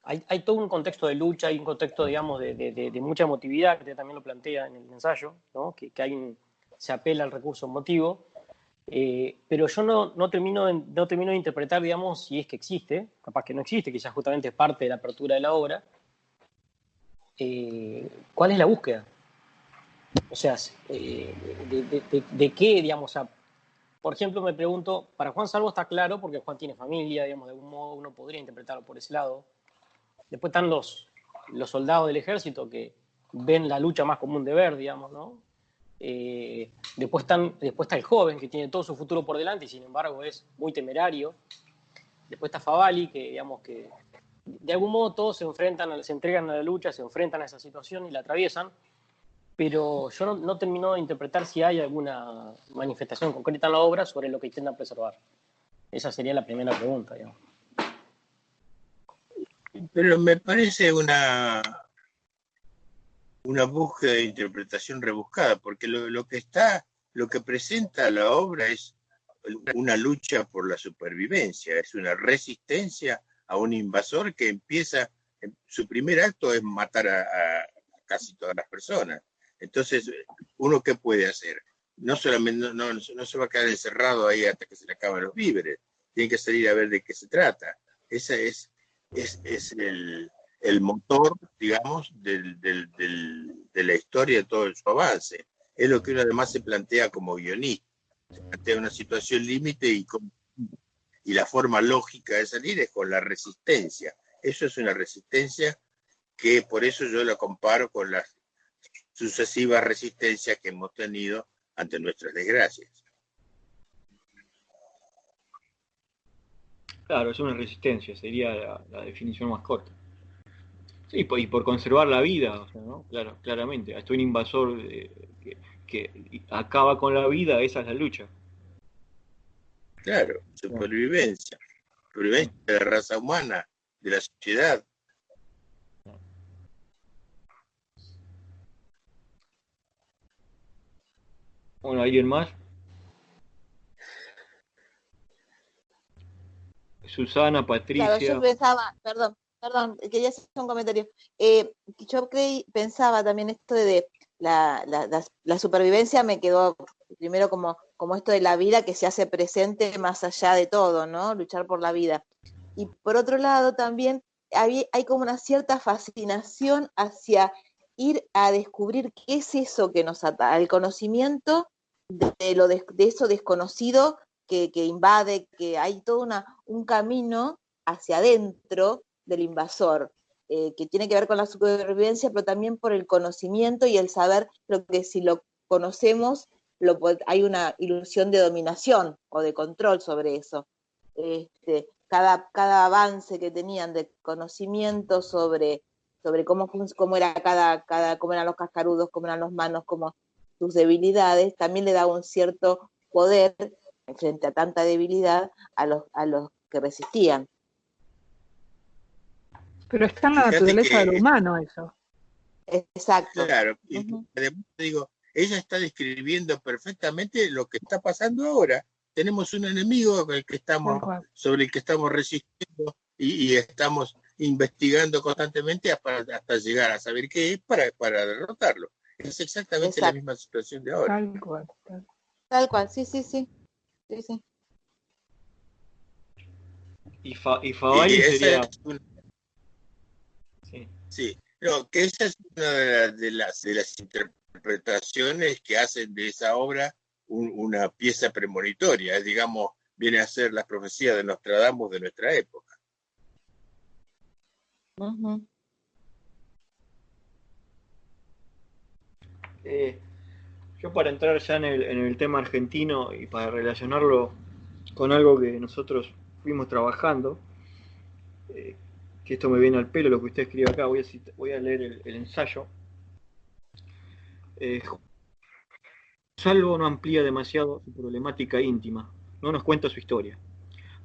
S7: hay todo un contexto de lucha, hay un contexto, digamos, de mucha emotividad, que usted también lo plantea en el ensayo, ¿no? Que se apela al recurso emotivo, pero yo no termino de interpretar, digamos, si es que existe, capaz que no existe, quizás justamente es parte de la apertura de la obra. ¿Cuál es la búsqueda? O sea, de qué, digamos, o sea, por ejemplo, me pregunto, para Juan Salvo está claro, porque Juan tiene familia, digamos, de algún modo uno podría interpretarlo por ese lado. Después están los soldados del ejército que ven la lucha más como un deber, digamos, ¿no? Después está el joven que tiene todo su futuro por delante y sin embargo es muy temerario. Después está Favali, que digamos que de algún modo todos se entregan a la lucha, se enfrentan a esa situación y la atraviesan, pero yo no termino de interpretar si hay alguna manifestación concreta en la obra sobre lo que intentan preservar. Esa sería la primera pregunta, digamos.
S8: Pero me parece una búsqueda de interpretación rebuscada, porque lo que presenta la obra es una lucha por la supervivencia, es una resistencia a un invasor que empieza, su primer acto es matar a casi todas las personas. Entonces, ¿uno qué puede hacer? No solamente no se va a quedar encerrado ahí hasta que se le acaban los víveres, tiene que salir a ver de qué se trata. Ese es el motor, digamos, de la historia, de todo su avance. Es lo que uno además se plantea como guionista. Se plantea una situación límite y la forma lógica de salir es con la resistencia. Eso es una resistencia que por eso yo la comparo con las sucesivas resistencias que hemos tenido ante nuestras desgracias.
S2: Claro, es una resistencia, sería la definición más corta. Sí, y por conservar la vida, o sea, ¿no? Claro, claramente. Hasta un invasor que acaba con la vida, esa es la lucha.
S8: Claro, supervivencia de la raza humana, de la sociedad.
S2: Bueno, ¿alguien más? Susana, Patricia.
S5: Claro, yo pensaba, perdón, quería hacer un comentario. Yo pensaba también esto de la supervivencia me quedó primero como esto de la vida que se hace presente más allá de todo, ¿no? Luchar por la vida. Y por otro lado también hay como una cierta fascinación hacia ir a descubrir qué es eso que nos ata, al conocimiento de eso desconocido que invade, que hay todo un camino hacia adentro del invasor, que tiene que ver con la supervivencia, pero también por el conocimiento y el saber lo que si lo conocemos, hay una ilusión de dominación o de control sobre eso. Cada avance que tenían de conocimiento sobre cómo era cómo eran los cascarudos, cómo eran los manos, cómo sus debilidades, también le daba un cierto poder frente a tanta debilidad a los que resistían.
S3: Pero está en la
S8: Fíjate
S3: naturaleza
S8: que,
S3: del humano eso.
S5: Exacto.
S8: claro, y además te digo, ella está describiendo perfectamente lo que está pasando ahora. Tenemos un enemigo sobre el que estamos resistiendo y estamos investigando constantemente hasta llegar a saber qué es para derrotarlo. Es exactamente la misma situación de ahora.
S5: Tal cual, sí.
S2: Y Favalli
S8: esa
S2: sería...
S8: es Sí, no, que esa es una de las interpretaciones que hacen de esa obra una pieza premonitoria, digamos, viene a ser la profecía de Nostradamus de nuestra época.
S2: Yo para entrar ya en el tema argentino y para relacionarlo con algo que nosotros fuimos trabajando, que esto me viene al pelo lo que usted escribe acá, voy a leer el ensayo. Salvo no amplía demasiado su problemática íntima, no nos cuenta su historia.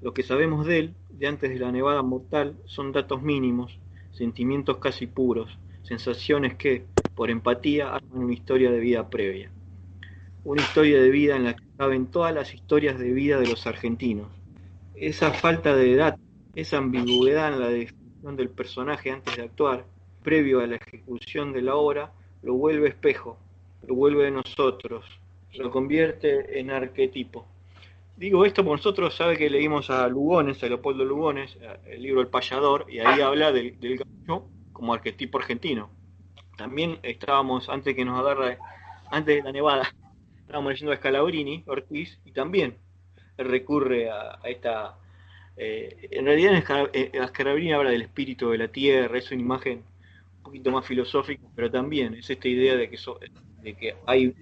S2: Lo que sabemos de él, de antes de la nevada mortal, son datos mínimos, sentimientos casi puros, sensaciones que, por empatía, arman una historia de vida previa. Una historia de vida en la que caben todas las historias de vida de los argentinos. Esa falta de edad, esa ambigüedad en la descripción del personaje antes de actuar, previo a la ejecución de la obra, lo vuelve espejo, lo vuelve de nosotros, lo convierte en arquetipo. Digo esto porque nosotros sabe que leímos a Lugones, a Leopoldo Lugones, el libro El Payador, y ahí habla del gaucho como arquetipo argentino. También estábamos, antes que nos agarre, antes de la nevada, estábamos leyendo a Scalabrini, Ortiz, y también recurre a esta... en realidad Scalabrini habla del espíritu de la tierra, es una imagen un poquito más filosófica, pero también es esta idea de que hay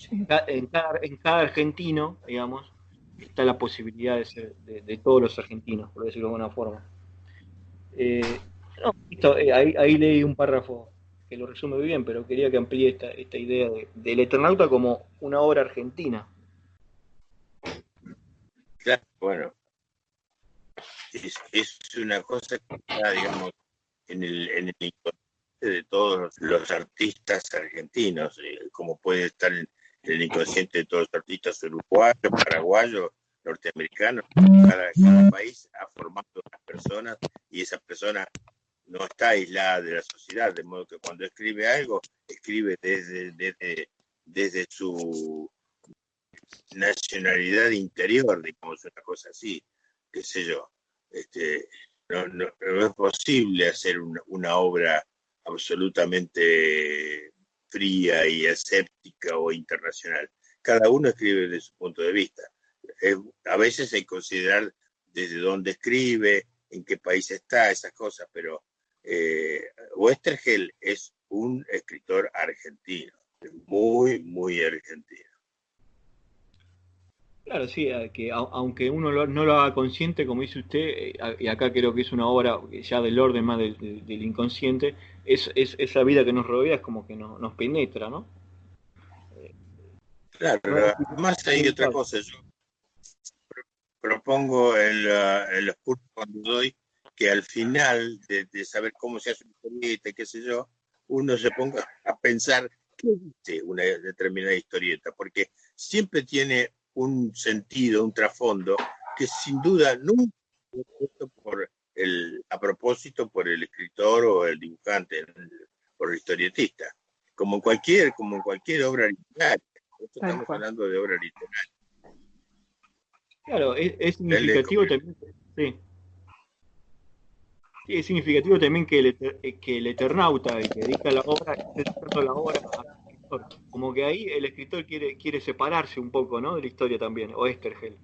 S2: en cada argentino, digamos, está la posibilidad de ser de todos los argentinos, por decirlo de alguna forma. Ahí leí un párrafo que lo resume bien, pero quería que amplíe esta idea del Eternauta como una obra argentina.
S8: Claro, bueno, es una cosa que está, digamos, en el inconsciente de todos los artistas argentinos, como puede estar en el inconsciente de todos los artistas uruguayos, paraguayos, norteamericanos. Cada país ha formado unas personas y esa persona no está aislada de la sociedad, de modo que cuando escribe algo, escribe desde su nacionalidad interior, digamos, una cosa así, qué sé yo. No es posible hacer una obra absolutamente fría y escéptica o internacional. Cada uno escribe desde su punto de vista. A veces hay que considerar desde dónde escribe, en qué país está, esas cosas, pero Oesterheld es un escritor argentino, muy, muy argentino.
S2: Claro, sí, que aunque uno no lo haga consciente, como dice usted, y acá creo que es una obra ya del orden más del inconsciente, es esa vida que nos rodea, es como que nos penetra, ¿no?
S8: Claro, además hay otra cosa, yo propongo en los cursos cuando doy que al final de saber cómo se hace una historieta, qué sé yo, uno se ponga a pensar qué dice una determinada historieta, porque siempre tiene un sentido, un trasfondo, que sin duda nunca es puesto a propósito por el escritor o el dibujante, por el historietista. como en cualquier obra literaria. Nosotros
S3: Tal
S8: estamos
S3: cual.
S8: hablando de obra literaria.
S2: Claro, es
S8: Él es
S2: significativo también, sí. Sí, es significativo también que el Eternauta, el que edita la obra, esté dedicando la obra al escritor. Como que ahí el escritor quiere separarse un poco, ¿no? De la historia también, o Estergel.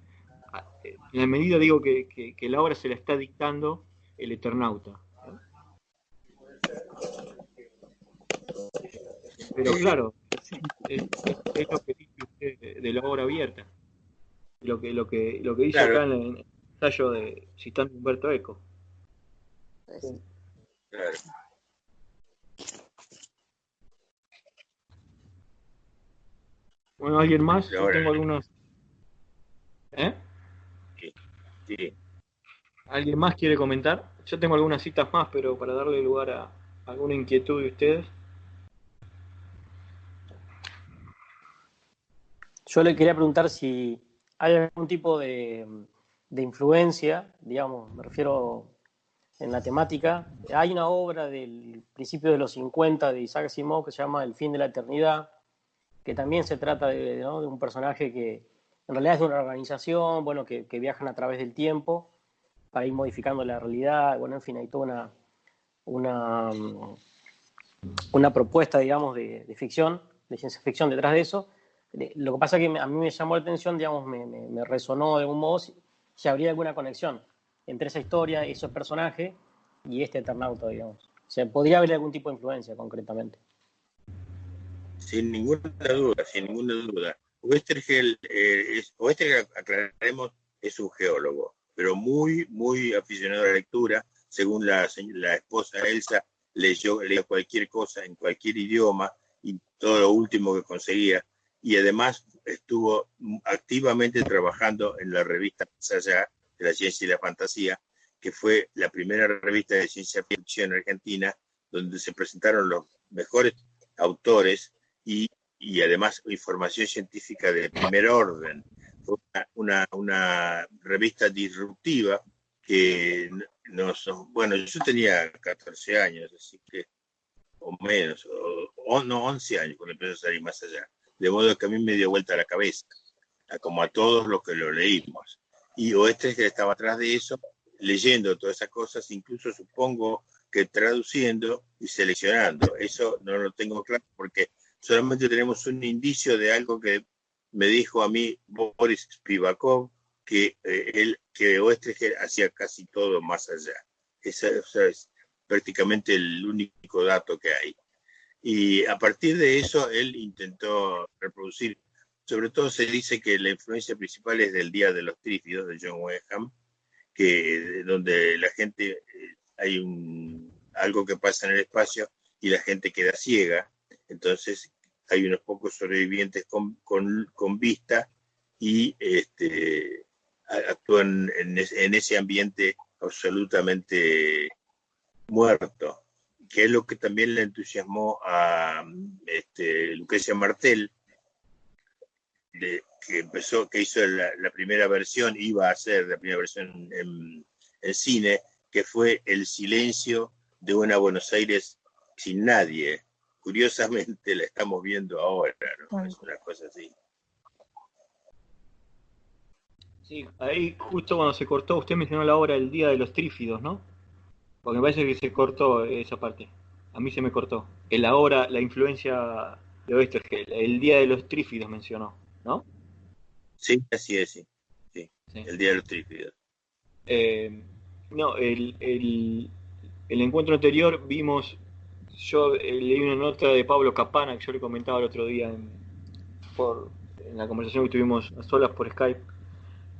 S2: En la medida, digo, que la obra se la está dictando el Eternauta, ¿no? Pero claro, es lo que dice usted de la obra abierta, lo que dice
S8: claro,
S2: acá en el ensayo citando a Humberto Eco.
S5: Pues,
S8: claro.
S2: Bueno, ¿alguien más? Yo
S8: Ahora,
S2: tengo algunos. ¿Eh?
S8: sí, sí.
S2: ¿Alguien más quiere comentar? Yo tengo algunas citas más, pero para darle lugar a alguna inquietud de ustedes.
S7: Yo le quería preguntar si hay algún tipo de influencia, digamos, me refiero en la temática. Hay una obra del principio de los 50 de Isaac Asimov que se llama El fin de la eternidad, que también se trata ¿no? de un personaje que en realidad es de una organización, bueno, que viajan a través del tiempo para ir modificando la realidad. Bueno, en fin, hay toda una, una propuesta, digamos, de ficción, de ciencia ficción detrás de eso. Lo que pasa es que a mí me llamó la atención, digamos, me resonó de algún modo si habría alguna conexión entre esa historia, esos personajes y este Eternauta, digamos. O sea, podría haber algún tipo de influencia concretamente.
S8: Sin ninguna duda, sin ninguna duda. Oestergel, aclararemos, es un geólogo, pero muy, muy aficionado a la lectura. Según la esposa Elsa, leía cualquier cosa en cualquier idioma y todo lo último que conseguía. Y además estuvo activamente trabajando en la revista Más Allá de la Ciencia y la Fantasía, que fue la primera revista de ciencia ficción argentina, donde se presentaron los mejores autores y además información científica de primer orden. Fue una revista disruptiva que bueno, yo tenía 14 años, así que, o menos, no, 11 años cuando empezó a salir Más Allá. De modo que a mí me dio vuelta la cabeza, como a todos los que lo leímos. Y Oestes, que estaba atrás de eso, leyendo todas esas cosas, incluso supongo que traduciendo y seleccionando. Eso no lo tengo claro porque solamente tenemos un indicio de algo que me dijo a mí Boris Spivakov, que Oestergel hacía casi todo Más Allá. Ese es prácticamente el único dato que hay. Y a partir de eso él intentó reproducir, sobre todo se dice que la influencia principal es del Día de los Trífidos de John Wenham, donde la gente, hay algo que pasa en el espacio y la gente queda ciega, entonces hay unos pocos sobrevivientes con vista y actúan en ese ambiente absolutamente muerto, que es lo que también le entusiasmó a Lucrecia Martel, que hizo la primera versión, iba a hacer la primera versión en cine, que fue El silencio de una Buenos Aires sin nadie. Curiosamente la estamos viendo ahora, ¿no? Es una cosa así.
S2: Sí, ahí justo cuando se cortó, usted mencionó la obra El Día de los Trífidos, ¿no? Porque me parece que se cortó esa parte. A mí se me cortó. En la obra, la influencia de Oestergel, El Día de los Trífidos mencionó, ¿no?
S8: Sí, así es, sí.
S2: Sí.
S8: El Día de los Trífidos.
S2: No, el encuentro anterior vimos, yo leí una nota de Pablo Capana que yo le comentaba el otro día en la conversación que tuvimos a solas por Skype,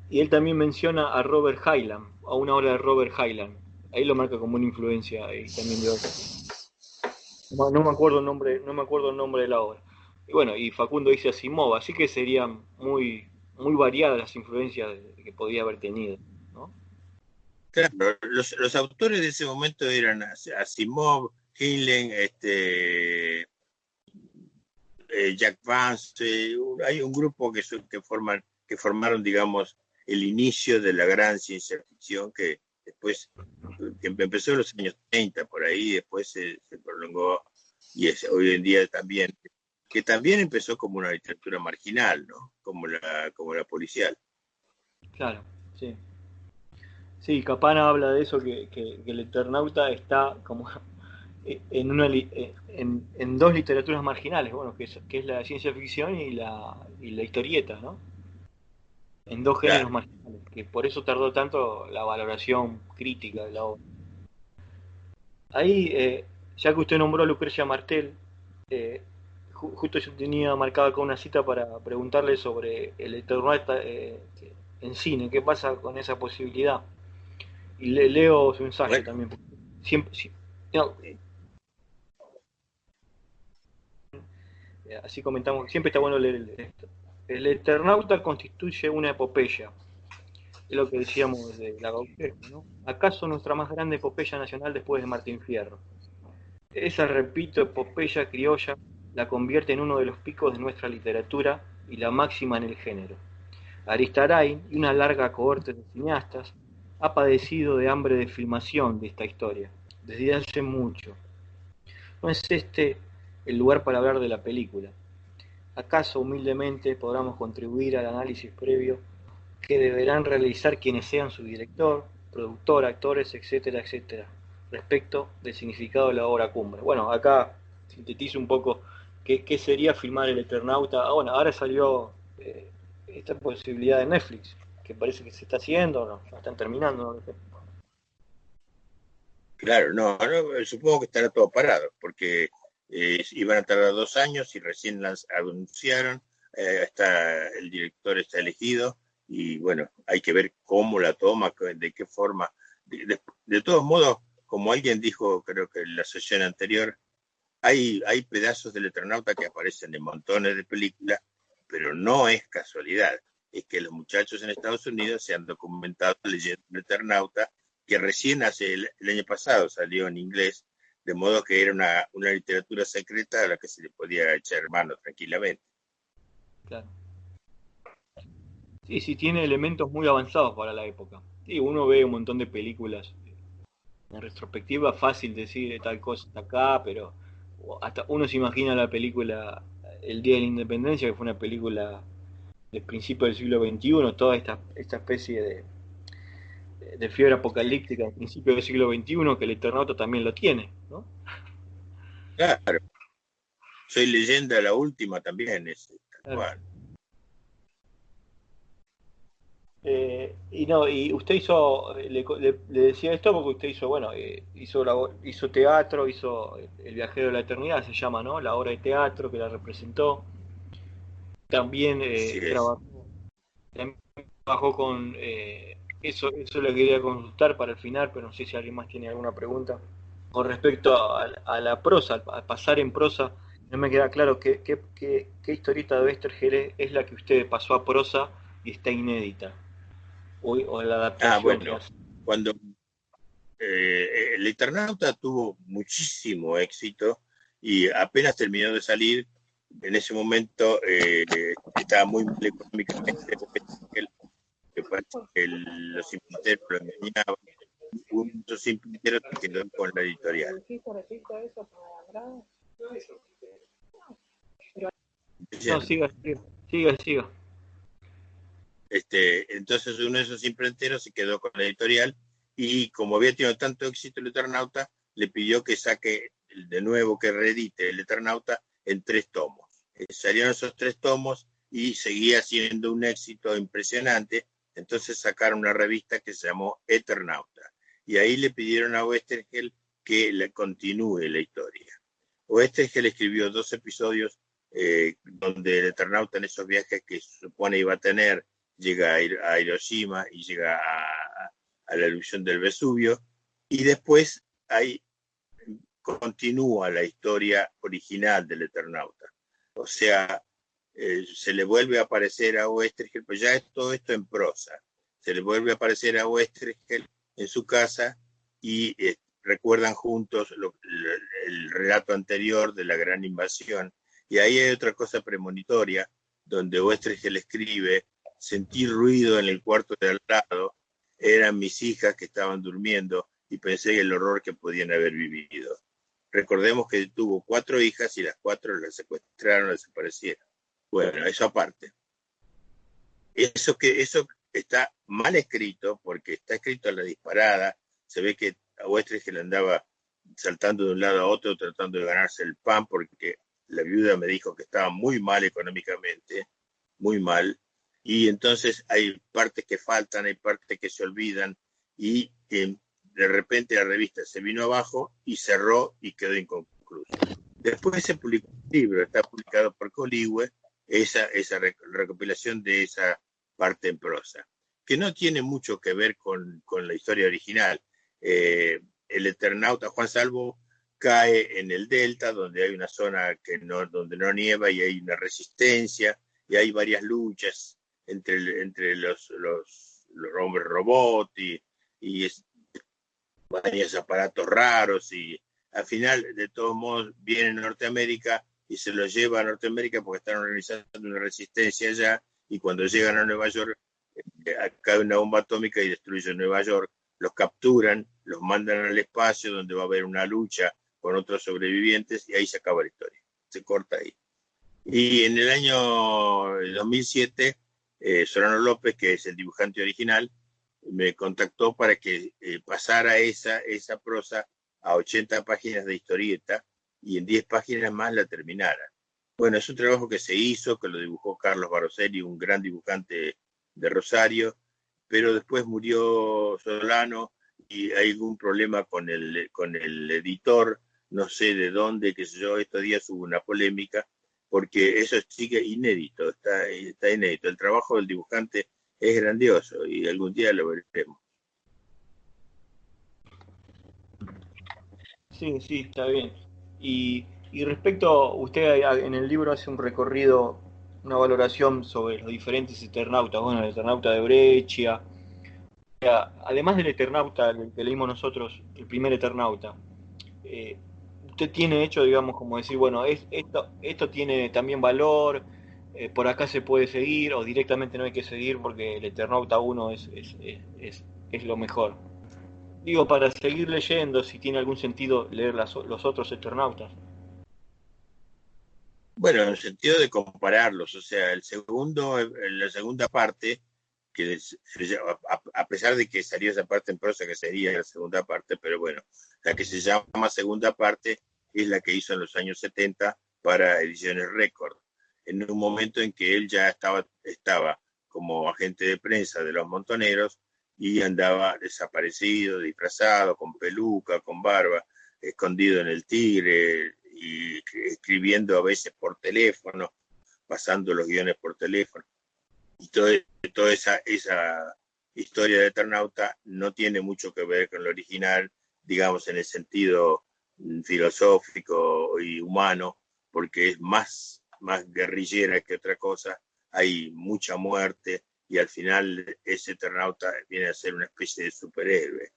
S2: y él también menciona a Robert Heinlein, a una obra de Robert Heinlein. Ahí lo marca como una influencia también de otra. No me acuerdo el nombre de la obra. Y bueno, y Facundo dice Asimov, así que serían muy, muy variadas las influencias que podía haber tenido, ¿no?
S8: Claro, los autores de ese momento eran Asimov, Heinlein, Jack Vance, hay un grupo que formaron, digamos, el inicio de la gran ciencia ficción que después, que empezó en los años 30 por ahí, después se prolongó y es hoy en día también, que también empezó como una literatura marginal, ¿no? Como la policial.
S2: Claro, sí. Sí, Capana habla de eso, que el Eternauta está como en dos literaturas marginales, bueno, que es la ciencia ficción y la historieta, ¿no? En dos géneros
S8: Claro.
S2: marginales, que por eso tardó tanto la valoración crítica de la obra. Ahí, ya que usted nombró a Lucrecia Martel, eh, justo yo tenía marcada acá una cita para preguntarle sobre el Eternauta en cine, qué pasa con esa posibilidad. Y leo su ensayo
S8: Bueno,
S2: también. Siempre, no, así comentamos, siempre está bueno leer esto. El Eternauta constituye una epopeya, es lo que decíamos de la Gauchescu, ¿no? ¿Acaso nuestra más grande epopeya nacional después de Martín Fierro? Esa, repito, epopeya criolla la convierte en uno de los picos de nuestra literatura y la máxima en el género. Aristarain y una larga cohorte de cineastas ha padecido de hambre de filmación de esta historia, desde hace mucho. ¿No es este el lugar para hablar de la película? ¿Acaso humildemente podamos contribuir al análisis previo que deberán realizar quienes sean su director, productor, actores, etcétera, etcétera, respecto del significado de la obra cumbre? Bueno, acá sintetizo un poco qué sería filmar El Eternauta. Ah, bueno, ahora salió esta posibilidad de Netflix, que parece que se está haciendo, no, la están terminando, no lo sé.
S8: claro, no, supongo que estará todo parado, porque iban a tardar 2 años y recién las anunciaron, el director está elegido, y bueno, hay que ver cómo la toma, de qué forma. De todos modos, como alguien dijo, creo que en la sesión anterior, hay pedazos del Eternauta que aparecen en montones de películas, pero no es casualidad. Es que los muchachos en Estados Unidos se han documentado leyendo el Eternauta, que recién el año pasado salió en inglés, de modo que era una literatura secreta a la que se le podía echar mano tranquilamente.
S2: Claro. Sí, sí, tiene elementos muy avanzados para la época. Sí, uno ve un montón de películas. En retrospectiva, fácil decir tal cosa está acá, pero hasta uno se imagina la película El Día de la Independencia, que fue una película del principio del siglo XXI, toda esta especie de fiebre apocalíptica del principio del siglo XXI, que el Eternauta también lo tiene, ¿no?
S8: Claro, Soy Leyenda, la última también es tal
S2: Claro.
S8: cual.
S2: Y no, y usted hizo, le decía esto porque usted hizo, bueno, hizo teatro, hizo El Viajero de la Eternidad, se llama, ¿no? La obra de teatro que la representó. También
S8: Así es.
S2: trabajó con, eso le quería consultar para el final, pero no sé si alguien más tiene alguna pregunta. Con respecto a la prosa, a pasar en prosa, no me queda claro qué historieta de Westergel es la que usted pasó a prosa y está inédita, o la adaptación que
S8: Bueno,
S2: hace.
S8: cuando el Eternauta tuvo muchísimo éxito y apenas terminó de salir, en ese momento estaba muy mal económicamente, que parece que los imprenteros lo engañaban. Hubo muchos imprenteros que quedaron con la editorial.
S2: No, siga.
S8: Entonces uno de esos imprenteros se quedó con la editorial, y como había tenido tanto éxito el Eternauta, le pidió que saque de nuevo, que reedite el Eternauta en 3 tomos. Salieron esos 3 tomos y seguía siendo un éxito impresionante. Entonces sacaron una revista que se llamó Eternauta, y ahí le pidieron a Westergel que le continúe la historia. Westergel escribió 2 episodios donde el Eternauta, en esos viajes que se supone iba a tener, llega a Hiroshima y llega a la erupción del Vesubio, y después ahí continúa la historia original del Eternauta. O sea, se le vuelve a aparecer a Westergel, pues ya es todo esto en prosa. Se le vuelve a aparecer a Westergel en su casa, y recuerdan juntos el relato anterior de la gran invasión. Y ahí hay otra cosa premonitoria, donde Westergel escribe: sentí ruido en el cuarto de al lado, eran mis hijas que estaban durmiendo, y pensé en el horror que podían haber vivido. Recordemos que tuvo 4 hijas y las 4 las secuestraron, las desaparecieron. Bueno, eso aparte. Eso está mal escrito, porque está escrito a la disparada. Se ve que a Oesterheld andaba saltando de un lado a otro tratando de ganarse el pan, porque la viuda me dijo que estaba muy mal económicamente, muy mal, y entonces hay partes que faltan, hay partes que se olvidan, y de repente la revista se vino abajo y cerró y quedó inconcluso. Después se publicó un libro, está publicado por Coligüe, esa recopilación de esa parte en prosa, que no tiene mucho que ver con la historia original. El Eternauta Juan Salvo cae en el delta, donde hay una zona donde no nieva y hay una resistencia, y hay varias luchas entre los hombres robot y varios aparatos raros, y al final, de todos modos, viene a Norteamérica y se los lleva a Norteamérica porque están organizando una resistencia allá, y cuando llegan a Nueva York, cae una bomba atómica y destruye Nueva York, los capturan, los mandan al espacio donde va a haber una lucha con otros sobrevivientes, y ahí se acaba la historia, se corta ahí. Y en el año 2007, Solano López, que es el dibujante original, me contactó para que pasara esa prosa a 80 páginas de historieta y en 10 páginas más la terminara. Bueno, es un trabajo que se hizo, que lo dibujó Carlos Baroselli, un gran dibujante de Rosario, pero después murió Solano y hay algún problema con el editor, no sé de dónde, qué sé yo. Estos días hubo una polémica porque eso sigue inédito, está inédito. El trabajo del dibujante es grandioso y algún día lo veremos.
S2: Sí, está bien. Y respecto, usted en el libro hace un recorrido, una valoración sobre los diferentes Eternautas. Bueno, el Eternauta de Breccia, además del Eternauta, el que leímos nosotros, el primer Eternauta, usted tiene hecho, digamos, como decir, bueno, esto tiene también valor, por acá se puede seguir, o directamente no hay que seguir porque el Eternauta 1 es lo mejor. Digo, para seguir leyendo, si tiene algún sentido leer los otros Eternautas.
S8: Bueno, en el sentido de compararlos, o sea, la segunda parte, que a pesar de que salió esa parte en prosa que sería la segunda parte, pero bueno, la que se llama segunda parte es la que hizo en los años 70 para Ediciones Récord, en un momento en que él ya estaba como agente de prensa de los Montoneros y andaba desaparecido, disfrazado, con peluca, con barba, escondido en el Tigre y escribiendo a veces por teléfono, pasando los guiones por teléfono. Y toda esa historia de Eternauta no tiene mucho que ver con lo original, digamos, en el sentido filosófico y humano, porque es más guerrillera que otra cosa. Hay mucha muerte y al final ese Eternauta viene a ser una especie de superhéroe.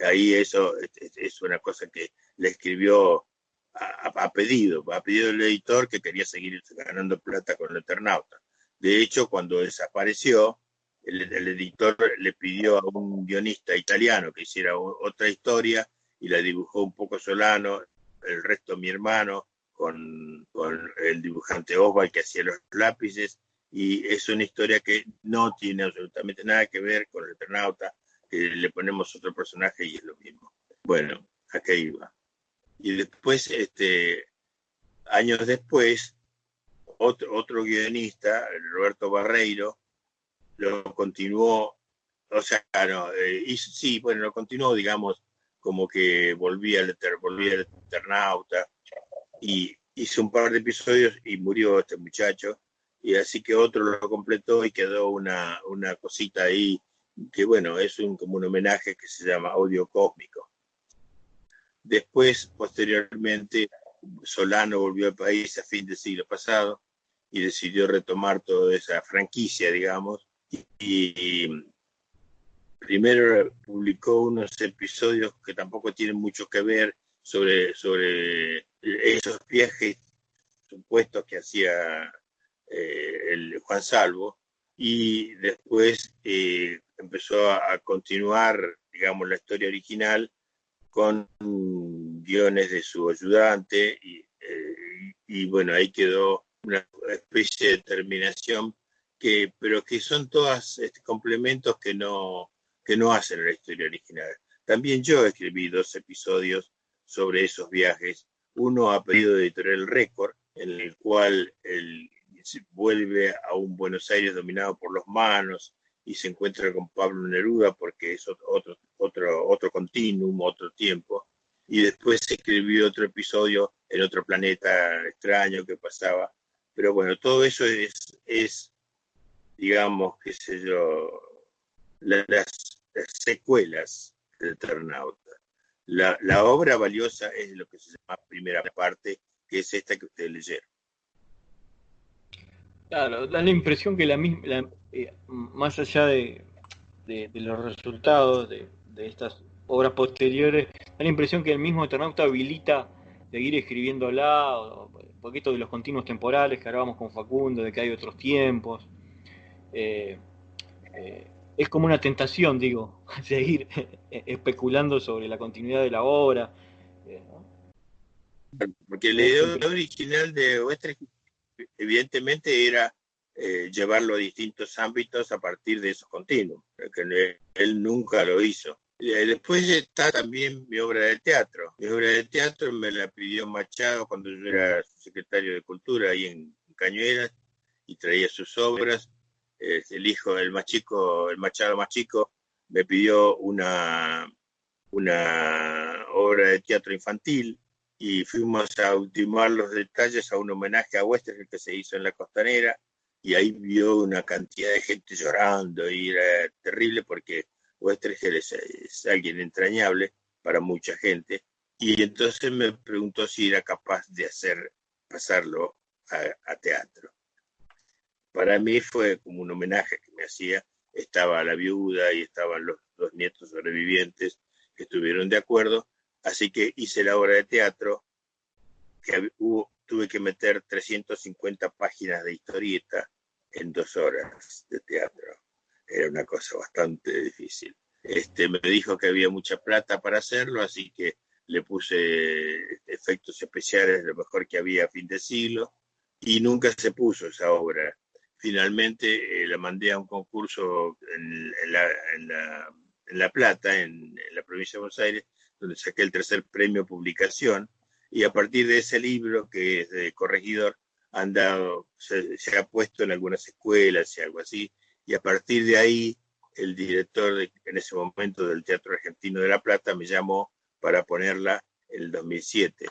S8: Ahí eso es una cosa que le escribió a pedido del editor, que quería seguir ganando plata con el Eternauta. De hecho, cuando desapareció, el editor le pidió a un guionista italiano que hiciera otra historia y la dibujó un poco Solano, el resto mi hermano, con el dibujante Oswald que hacía los lápices, y es una historia que no tiene absolutamente nada que ver con el Eternauta, que le ponemos otro personaje y es lo mismo. Bueno, acá iba. Y después, años después, otro guionista, Roberto Barreiro, lo continuó, o sea, no, lo continuó, digamos, como que volvía al Eternauta, y hizo un par de episodios y murió este muchacho, y así que otro lo completó y quedó una cosita ahí, que bueno, es como un homenaje que se llama Audio Cósmico. Después, posteriormente, Solano volvió al país a fin del siglo pasado y decidió retomar toda esa franquicia, digamos, y primero publicó unos episodios que tampoco tienen mucho que ver sobre esos viajes supuestos que hacía el Juan Salvo, y después empezó a continuar, digamos, la historia original con guiones de su ayudante y bueno, ahí quedó una especie de terminación pero que son todas complementos que no hacen la historia original. También yo escribí 2 episodios sobre esos viajes, uno a pedido de Editorial Record, en el cual él vuelve a un Buenos Aires dominado por los manos y se encuentra con Pablo Neruda porque es otro continuum, otro tiempo, y después se escribió otro episodio en otro planeta extraño que pasaba, pero bueno, todo eso es digamos, qué sé yo, las secuelas del Eternauta. La obra valiosa es lo que se llama primera parte, que es esta que ustedes leyeron.
S2: Claro, da la impresión que más allá de los resultados de estas obras posteriores, da la impresión que el mismo Eternauta habilita seguir escribiéndola, un poquito de los continuos temporales que hablábamos con Facundo, de que hay otros tiempos. Es como una tentación, digo, seguir especulando sobre la continuidad de la obra.
S8: Porque la idea original de Oestres evidentemente era llevarlo a distintos ámbitos a partir de esos continuos, que él nunca lo hizo. Después está también mi obra de teatro. Mi obra de teatro me la pidió Machado cuando yo era secretario de Cultura ahí en Cañuelas y traía sus obras. El Machado más chico, me pidió una obra de teatro infantil y fuimos a ultimar los detalles a un homenaje a Western que se hizo en la Costanera, y ahí vio una cantidad de gente llorando y era terrible porque Western es alguien entrañable para mucha gente, y entonces me preguntó si era capaz de pasarlo a teatro. Para mí fue como un homenaje que me hacía. Estaba la viuda y estaban los 2 nietos sobrevivientes que estuvieron de acuerdo, así que hice la obra de teatro, tuve que meter 350 páginas de historieta en 2 horas de teatro. Era una cosa bastante difícil. Me dijo que había mucha plata para hacerlo, así que le puse efectos especiales, lo mejor que había a fin de siglo, y nunca se puso esa obra. Finalmente la mandé a un concurso en La Plata, en la provincia de Buenos Aires, donde saqué el 3er premio publicación, y a partir de ese libro, que es de Corregidor, se ha puesto en algunas escuelas y algo así, y a partir de ahí el director en ese momento del Teatro Argentino de La Plata me llamó para ponerla en el 2007,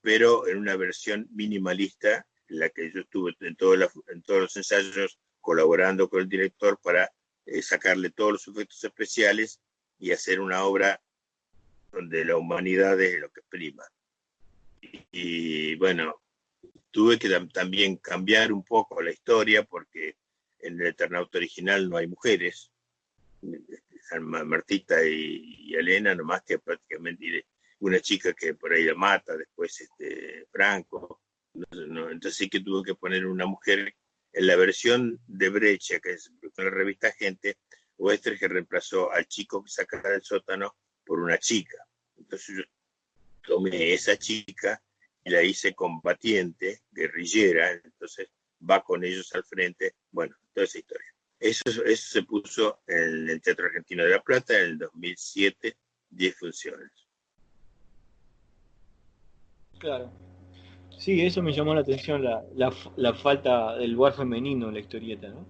S8: pero en una versión minimalista, en la que yo estuve en todos los ensayos colaborando con el director para sacarle todos los efectos especiales y hacer una obra donde la humanidad es lo que prima. Y bueno, tuve que también cambiar un poco la historia porque en el Eternauta original no hay mujeres, Martita y Elena, nomás que prácticamente una chica que por ahí la mata, después Franco. Entonces sí que tuve que poner una mujer en la versión de Brecha, que es con la revista Gente, Oestres, que reemplazó al chico que saca del sótano por una chica. Entonces yo tomé esa chica y la hice combatiente, guerrillera, entonces va con ellos al frente. Bueno, toda esa historia. Eso se puso en el Teatro Argentino de La Plata en el 2007, 10 funciones.
S2: Claro. Sí, eso me llamó la atención, la falta del lugar femenino en la historieta, ¿no?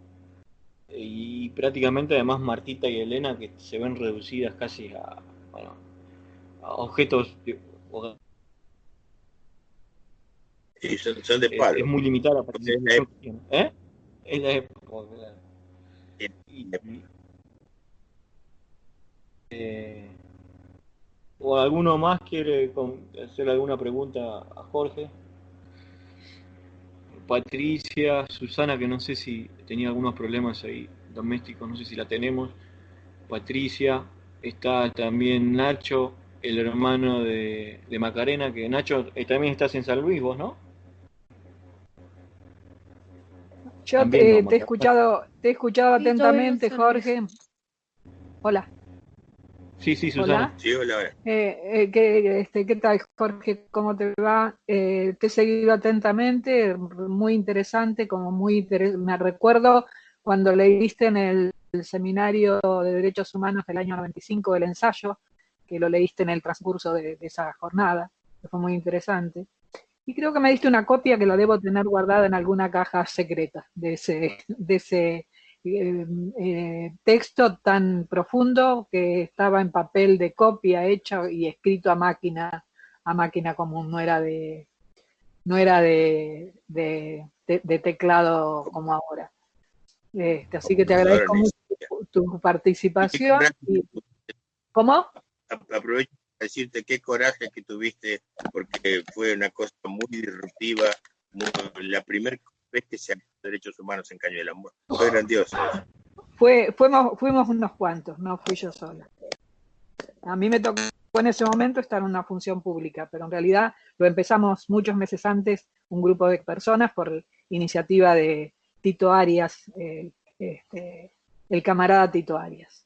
S2: Y prácticamente además Martita y Elena, que se ven reducidas casi a objetos
S8: Sí, son de palo.
S2: Es muy limitada la participación. Es la época. ¿O alguno más quiere hacer alguna pregunta a Jorge? Patricia, Susana, que no sé si tenía algunos problemas ahí domésticos, no sé si la tenemos. Patricia, está también Nacho, el hermano de Macarena, que Nacho, también estás en San Luis, vos, ¿no?
S3: Yo
S2: También,
S3: te he escuchado
S4: Sí,
S3: atentamente,
S4: todavía no sé.
S3: Jorge. Hola.
S2: Sí, sí,
S3: Hola.
S2: Susana.
S8: Sí, hola.
S3: ¿Qué tal, Jorge? ¿Cómo te va? Te he seguido atentamente, muy interesante, me recuerdo cuando leíste en el Seminario de Derechos Humanos del año 95 el ensayo, que lo leíste en el transcurso de esa jornada, que fue muy interesante. Y creo que me diste una copia que la debo tener guardada en alguna caja secreta de ese texto tan profundo que estaba en papel de copia hecho y escrito a máquina común, no era de teclado como ahora. Así que te
S8: Computadora
S3: agradezco mucho
S8: necesita.
S3: tu
S8: Y qué
S3: participación.
S8: coraje,
S3: ¿Cómo?
S8: aprovecho para decirte qué coraje que tuviste, porque fue una cosa muy disruptiva, la primera vez que se habló de derechos humanos en Caño del Amor. Fue grandioso eso.
S3: Fuimos unos cuantos, no fui yo sola. A mí me tocó en ese momento estar en una función pública, pero en realidad lo empezamos muchos meses antes, un grupo de personas por iniciativa de Tito Arias, el camarada Tito Arias.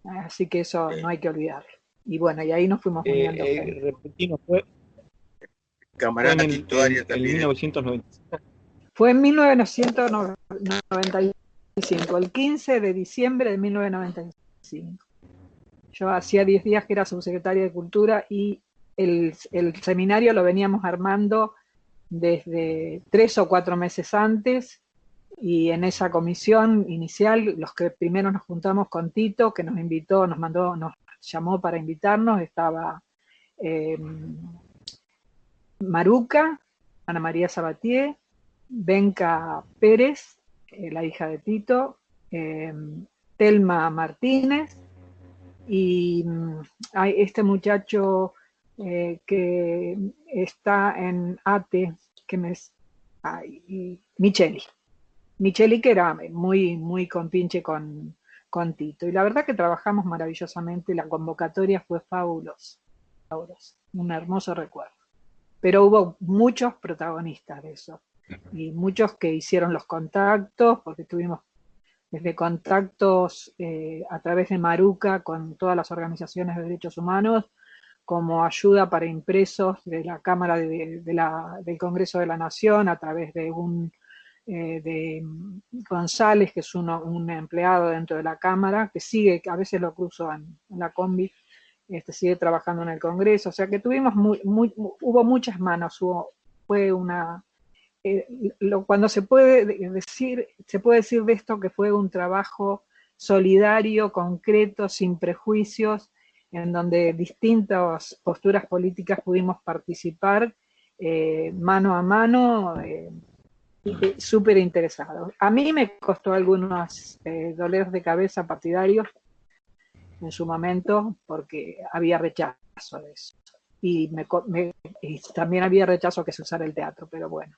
S3: Así que eso no hay que olvidarlo. Y bueno, y ahí nos fuimos uniendo gente.
S2: Repetimos, fue en
S8: Camarada
S2: el,
S8: Tito Arias
S2: el
S8: también.
S2: 1995.
S3: Fue en 1995, el 15 de diciembre de 1995. Yo hacía 10 días que era subsecretaria de Cultura y el seminario lo veníamos armando desde 3 o 4 meses antes, y en esa comisión inicial, los que primero nos juntamos con Tito, que nos llamó para invitarnos, estaba Maruca, Ana María Sabatier, Benca Pérez, la hija de Tito, Telma Martínez, y hay este muchacho que está en ATE, Micheli, que era muy, muy compinche con Tito. Y la verdad que trabajamos maravillosamente, la convocatoria fue fabulosa, un hermoso recuerdo. Pero hubo muchos protagonistas de eso, y muchos que hicieron los contactos, porque tuvimos desde contactos a través de Maruca con todas las organizaciones de derechos humanos, como ayuda para impresos de la Cámara del Congreso de la Nación, a través de González, que es un empleado dentro de la Cámara, que a veces lo cruzo en la combi, sigue trabajando en el Congreso, o sea que hubo muchas manos, fue una... cuando se puede decir de esto que fue un trabajo solidario, concreto, sin prejuicios, en donde distintas posturas políticas pudimos participar mano a mano, súper interesados. A mí me costó algunos dolores de cabeza partidarios en su momento, porque había rechazo de eso. Y también había rechazo que se usara el teatro, pero bueno,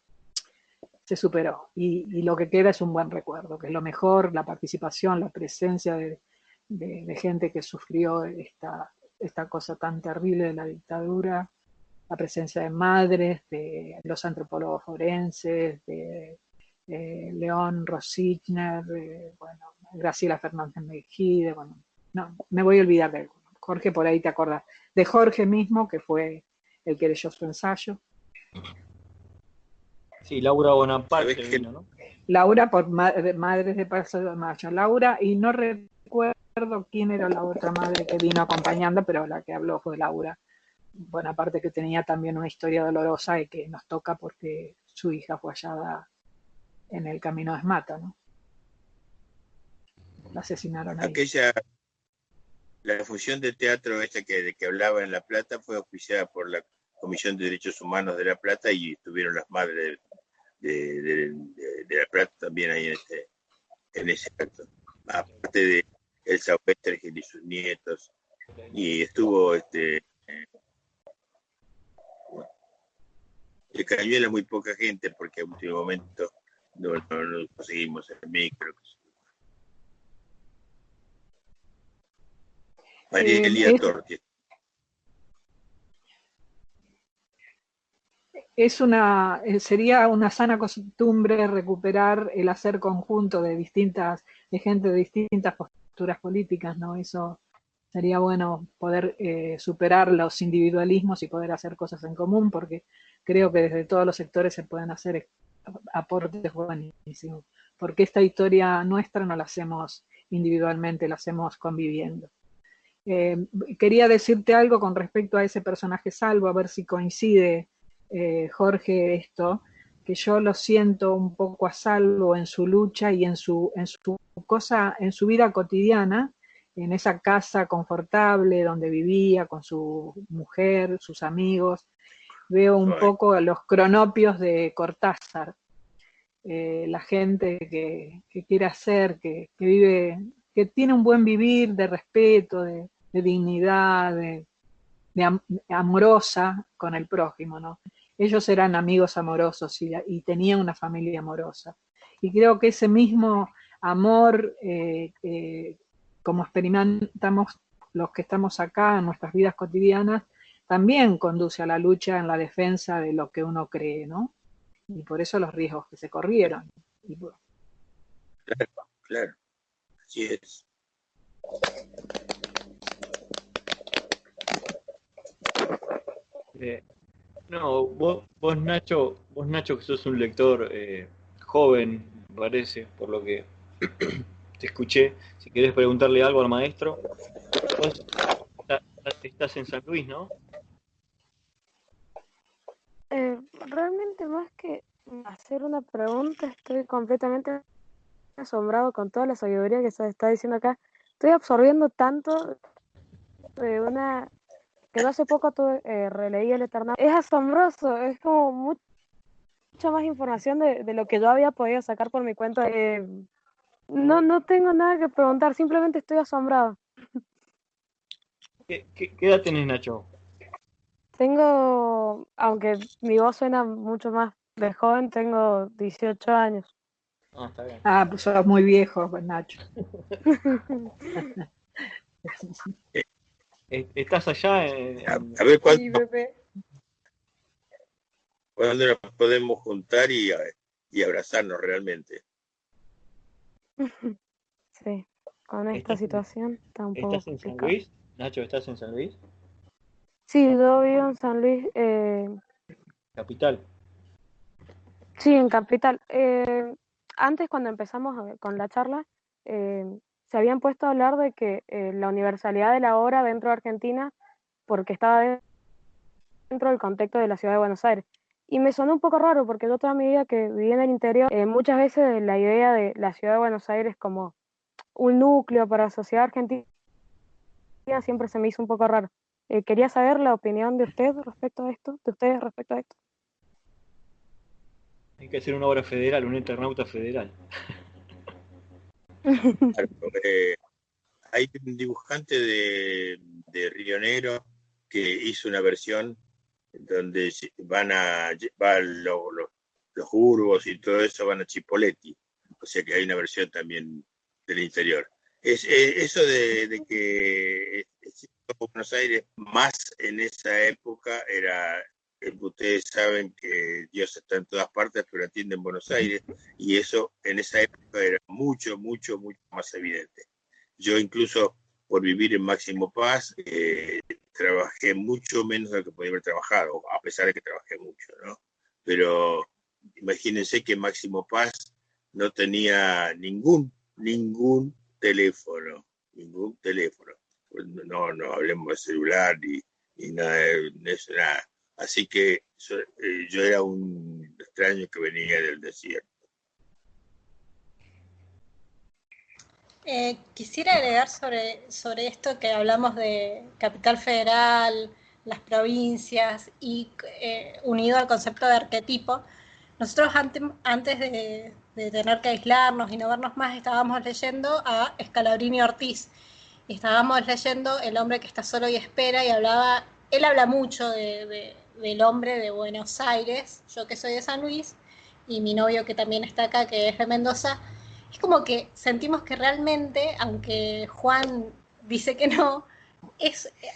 S3: se superó. Y lo que queda es un buen recuerdo, que es lo mejor, la participación, la presencia de gente que sufrió esta cosa tan terrible de la dictadura, la presencia de madres, de los antropólogos forenses, de León Rosichner, bueno, Graciela Fernández Mejide, bueno, no, me voy a olvidar de alguno. Jorge, por ahí te acordás. De Jorge mismo, que fue el que leyó su ensayo.
S2: Sí, Laura Bonaparte vino, ¿no?
S3: Laura, por Madres de Paso de Mayo. Laura, y no recuerdo quién era la otra madre que vino acompañando, pero la que habló fue Laura Bonaparte, que tenía también una historia dolorosa y que nos toca porque su hija fue hallada en el camino de Esmata, ¿no? La asesinaron ahí.
S8: La función de teatro de que hablaba en La Plata fue auspiciada por la Comisión de Derechos Humanos de La Plata, y estuvieron las madres de La Plata también ahí en ese acto. Aparte de Elsa Westergel y sus nietos, y estuvo de Cañuela muy poca gente, porque a último momento no conseguimos el micro. María Elía Torti.
S3: Sería una sana costumbre recuperar el hacer conjunto de gente de distintas posturas políticas, ¿no? Eso sería bueno poder superar los individualismos y poder hacer cosas en común, porque creo que desde todos los sectores se pueden hacer aportes buenísimos, porque esta historia nuestra no la hacemos individualmente, la hacemos conviviendo. Quería decirte algo con respecto a ese personaje Salvo, a ver si coincide, Jorge, esto, que yo lo siento un poco a Salvo en su lucha y en su cosa, en su vida cotidiana, en esa casa confortable donde vivía con su mujer, sus amigos. Veo un poco a los cronopios de Cortázar, la gente que quiere hacer, que vive, que tiene un buen vivir de respeto, de dignidad, de amorosa con el prójimo, ¿no? Ellos eran amigos amorosos y tenían una familia amorosa. Y creo que ese mismo amor, como experimentamos los que estamos acá en nuestras vidas cotidianas, también conduce a la lucha en la defensa de lo que uno cree, ¿no? Y por eso los riesgos que se corrieron.
S8: Claro, así es.
S2: No, vos Nacho, que sos un lector joven, me parece, por lo que te escuché. Si querés preguntarle algo al maestro. Vos estás en San Luis, ¿no?
S10: Realmente más que hacer una pregunta, estoy completamente asombrado con toda la sabiduría que se está diciendo acá. Estoy absorbiendo tanto de una... que hace poco releí el Eternauta. Es asombroso, es como mucha más información de lo que yo había podido sacar por mi cuenta. No tengo nada que preguntar, simplemente estoy asombrado.
S2: ¿Qué edad tenés, Nacho?
S10: Tengo, aunque mi voz suena mucho más de joven, tengo 18 años.
S2: Ah, está bien.
S3: Ah, pues sos muy viejo, Nacho.
S2: ¿Estás allá
S8: A ver cuándo nos podemos juntar y abrazarnos realmente?
S10: Sí, con esta situación está un poco
S2: ¿Estás en San
S10: complicado.
S2: Luis? Nacho, ¿estás en San Luis?
S10: Sí, yo vivo en San Luis.
S2: Capital.
S10: Sí, en Capital. Antes, cuando empezamos con la charla, se habían puesto a hablar de que la universalidad de la obra dentro de Argentina, porque estaba dentro del contexto de la ciudad de Buenos Aires. Y me sonó un poco raro, porque yo toda mi vida que viví en el interior, muchas veces la idea de la ciudad de Buenos Aires como un núcleo para la sociedad argentina siempre se me hizo un poco raro. Quería saber la opinión de usted respecto a esto, de ustedes respecto a esto.
S2: Hay que hacer una obra federal, un Eternauta federal.
S8: Hay un dibujante de Río Negro que hizo una versión donde los urbos y todo eso van a Chipoleti, o sea que hay una versión también del interior. Eso de que Buenos Aires más en esa época era, ustedes saben que Dios está en todas partes, pero atiende en Buenos Aires, y eso en esa época era mucho más evidente. Yo incluso por vivir en Máximo Paz trabajé mucho menos de lo que podía haber trabajado, a pesar de que trabajé mucho, ¿no? Pero imagínense que Máximo Paz no tenía ningún teléfono. No hablemos de celular ni nada de eso, nada. Así que yo era un extraño que venía del desierto.
S6: Quisiera agregar sobre esto que hablamos de Capital Federal, las provincias y unido al concepto de arquetipo. Nosotros antes de tener que aislarnos y no vernos más, estábamos leyendo a Scalabrini Ortiz. Y estábamos leyendo El hombre que está solo y espera, y él habla mucho del hombre de Buenos Aires, yo que soy de San Luis, y mi novio que también está acá, que es de Mendoza. Es como que sentimos que realmente, aunque Juan dice que no,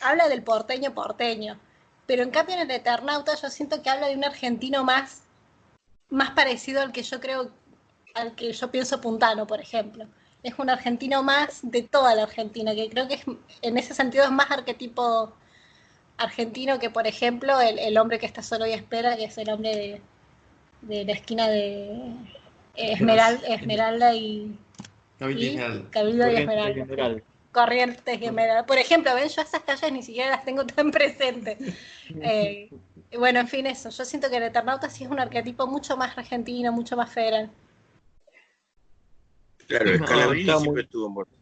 S6: habla del porteño, pero en cambio en el Eternauta yo siento que habla de un argentino más parecido al que yo pienso puntano, por ejemplo. es un argentino más de toda la Argentina, que creo que en ese sentido es más arquetipo argentino que, por ejemplo, el hombre que está solo y espera, que es el hombre de la esquina de Esmeralda y Cabildo y Esmeralda. Corrientes y Esmeralda. Por ejemplo, ven, yo esas calles ni siquiera las tengo tan presentes. Bueno, en fin, eso. Yo siento que el Eternauta sí es un arquetipo mucho más argentino, mucho más federal.
S8: Claro, Scalabrini siempre estuvo muerto.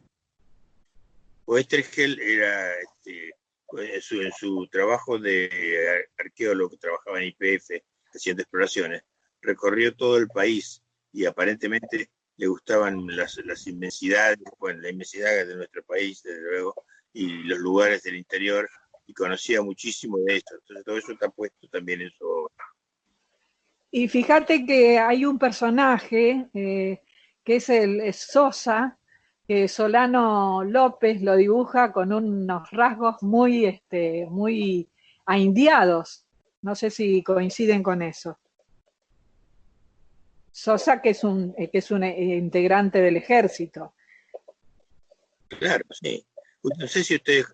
S8: Oesterheld era, en su trabajo de arqueólogo, que trabajaba en YPF, haciendo exploraciones, recorrió todo el país y aparentemente le gustaban las inmensidades, bueno, la inmensidad de nuestro país, desde luego, y los lugares del interior, y conocía muchísimo de esto. Entonces todo eso está puesto también en su obra.
S3: Y fíjate que hay un personaje que es Sosa, que Solano López lo dibuja con unos rasgos muy aindiados. No sé si coinciden con eso. Sosa, que es un integrante del ejército.
S8: Claro, sí. No sé si ustedes,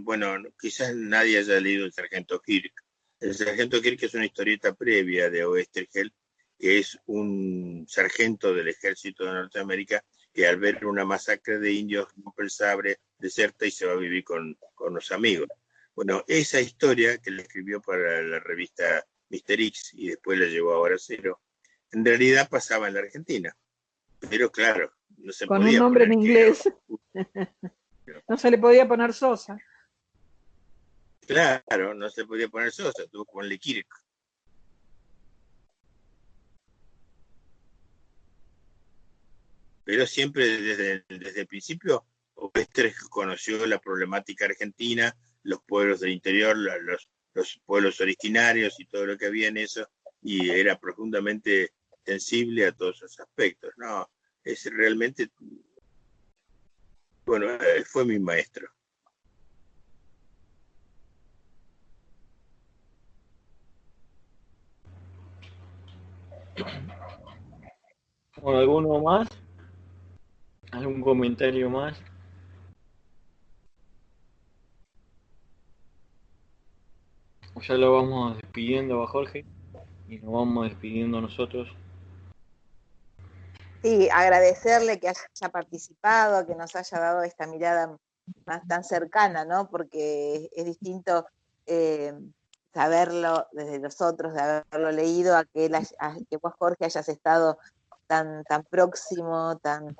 S8: bueno, quizás nadie haya leído El Sargento Kirk. El Sargento Kirk es una historieta previa de Oesterheld, que es un sargento del ejército de Norteamérica que al ver una masacre de indios rompe el sabre, deserta y se va a vivir con los amigos. Bueno, esa historia que le escribió para la revista Mister X y después la llevó a Hora Cero, en realidad pasaba en la Argentina. Pero claro, no se
S3: con
S8: podía
S3: un nombre en
S8: poner
S3: inglés. No se le podía poner Sosa.
S8: Claro, no se podía poner Sosa, tuvo que ponerle Kirk. Pero siempre desde el principio, Oesterheld conoció la problemática argentina, los pueblos del interior, los pueblos originarios y todo lo que había en eso, y era profundamente sensible a todos esos aspectos. No, es realmente, bueno, fue mi maestro.
S2: Bueno, ¿alguno más? ¿Algún comentario más? O ya lo vamos despidiendo a Jorge y nos vamos despidiendo nosotros.
S5: Sí, agradecerle que haya participado, que nos haya dado esta mirada más tan cercana, ¿no? Porque es distinto saberlo desde los otros, de haberlo leído, a que vos, Jorge, hayas estado tan próximo, tan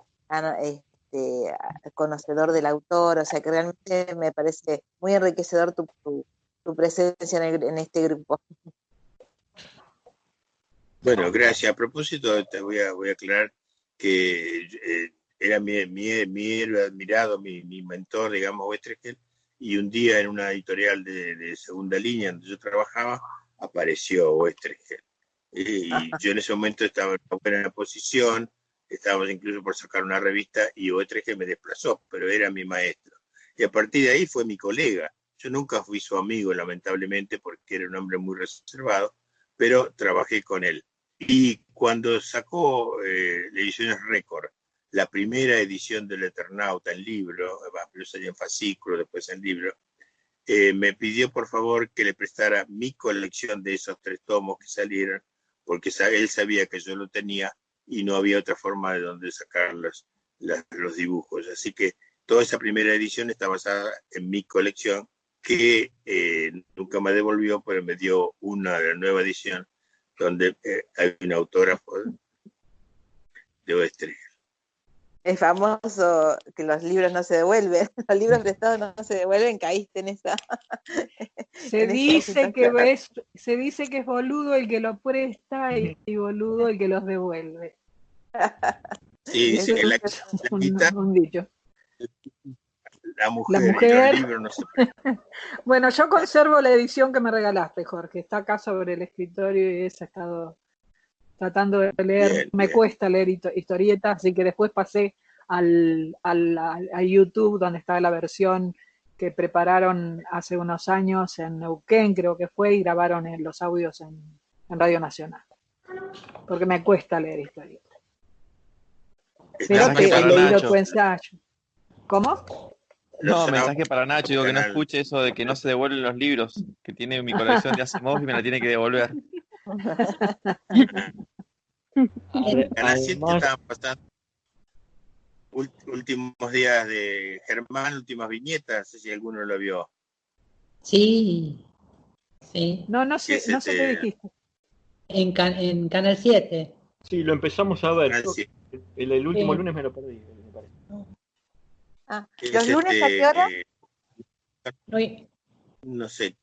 S5: conocedor del autor. O sea, que realmente me parece muy enriquecedor tu presencia en este grupo.
S8: Bueno, gracias. A propósito, te voy a aclarar que era mi héroe admirado, mi mentor, digamos, Oesterheld, y un día en una editorial de segunda línea donde yo trabajaba, apareció Oesterheld. Y yo en ese momento estaba en una buena posición, estábamos incluso por sacar una revista, y Oesterheld me desplazó, pero era mi maestro. Y a partir de ahí fue mi colega. Yo nunca fui su amigo, lamentablemente, porque era un hombre muy reservado, pero trabajé con él. Y cuando sacó Ediciones Récord la primera edición del Eternauta en libro, primero salía en fascículo, después en libro, me pidió por favor que le prestara mi colección de esos 3 tomos que salieron, porque él sabía que yo lo tenía y no había otra forma de donde sacar los dibujos. Así que toda esa primera edición está basada en mi colección, que nunca me devolvió, pero me dio una nueva edición donde hay un autógrafo de Oesterheld.
S5: Es famoso que los libros no se devuelven, los libros prestados no se devuelven, caíste en esa.
S3: Se dice que es boludo el que lo presta y boludo el que los devuelve.
S8: Sí, dice que la
S3: un dicho.
S8: La mujer. Y los libros no se
S3: Bueno, yo conservo la edición que me regalaste, Jorge. Está acá sobre el escritorio y esa he estado tratando de leer.
S8: Bien,
S3: me cuesta leer historietas, así que después pasé a YouTube, donde está la versión que prepararon hace unos años en Neuquén, creo que fue, y grabaron los audios en Radio Nacional. Porque me cuesta leer historietas. Espero
S9: Mensaje
S3: que
S9: para
S3: he leído
S9: Nacho.
S3: tu ensayo. ¿Cómo?
S9: No,
S8: Los
S9: mensaje para Nacho, digo que no
S8: canal.
S9: escuche eso de que no se devuelven los libros, que tiene mi colección de Asimov y me la tiene que devolver.
S8: Canal 7
S2: Además,
S8: estaban pasando últimos días de Germán, últimas viñetas, no sé si alguno lo vio.
S4: Sí, sí.
S3: No
S8: Que
S3: sé, no sé qué dijiste.
S4: En Canal 7.
S2: sí, lo empezamos a ver.
S8: Canal
S2: Yo,
S8: 7,
S2: el último
S4: Sí.
S2: lunes me lo perdí, me parece.
S5: Ah,
S8: que
S5: ¿los
S8: es
S5: lunes a qué hora?
S4: Hoy-
S8: no sé,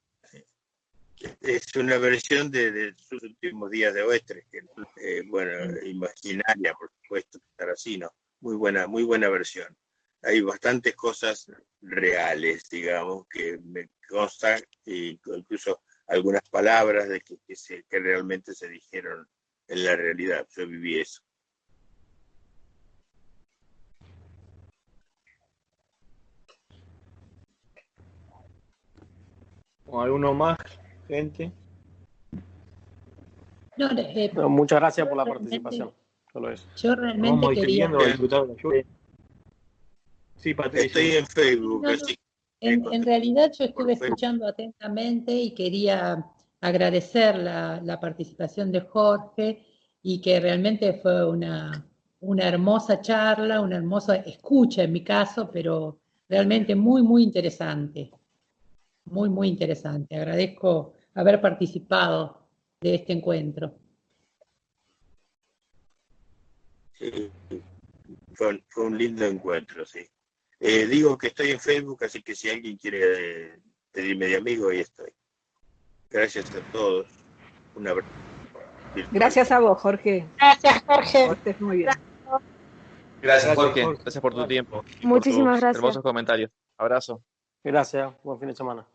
S8: es una versión de sus últimos días de Oestres, que bueno, imaginaria, por supuesto, Tarantino. Muy buena versión. Hay bastantes cosas reales, digamos, que me constan, e incluso algunas palabras de que realmente se dijeron en la realidad. Yo viví eso.
S2: ¿O alguno más, gente?
S4: No,
S7: No, muchas gracias por la
S4: realmente-
S7: participación. Solo eso.
S4: yo
S2: Nos
S4: realmente
S2: vamos
S4: quería.
S2: distribuyendo a disfrutar de la lluvia. Sí, Patricia.
S8: Estoy en Facebook,
S4: No, no.
S8: así
S4: En realidad yo
S8: por
S4: estuve
S8: Facebook.
S4: escuchando atentamente y quería agradecer la participación de Jorge y que realmente fue una hermosa charla, una hermosa escucha en mi caso, pero realmente muy, muy interesante. Muy, muy interesante. Agradezco haber participado de este encuentro.
S8: Sí, fue un lindo encuentro, sí. Digo que estoy en Facebook, así que si alguien quiere pedirme de amigo, ahí estoy. Gracias a todos. Un abrazo virtual.
S3: Gracias a vos, Jorge.
S6: Gracias, Jorge.
S3: Vos estés muy bien.
S9: Gracias,
S2: Gracias,
S9: Jorge.
S2: Jorge.
S9: Gracias por tu tiempo y por
S10: Muchísimas
S9: tus
S10: gracias.
S9: hermosos comentarios. Abrazo.
S7: Gracias. Buen fin de semana.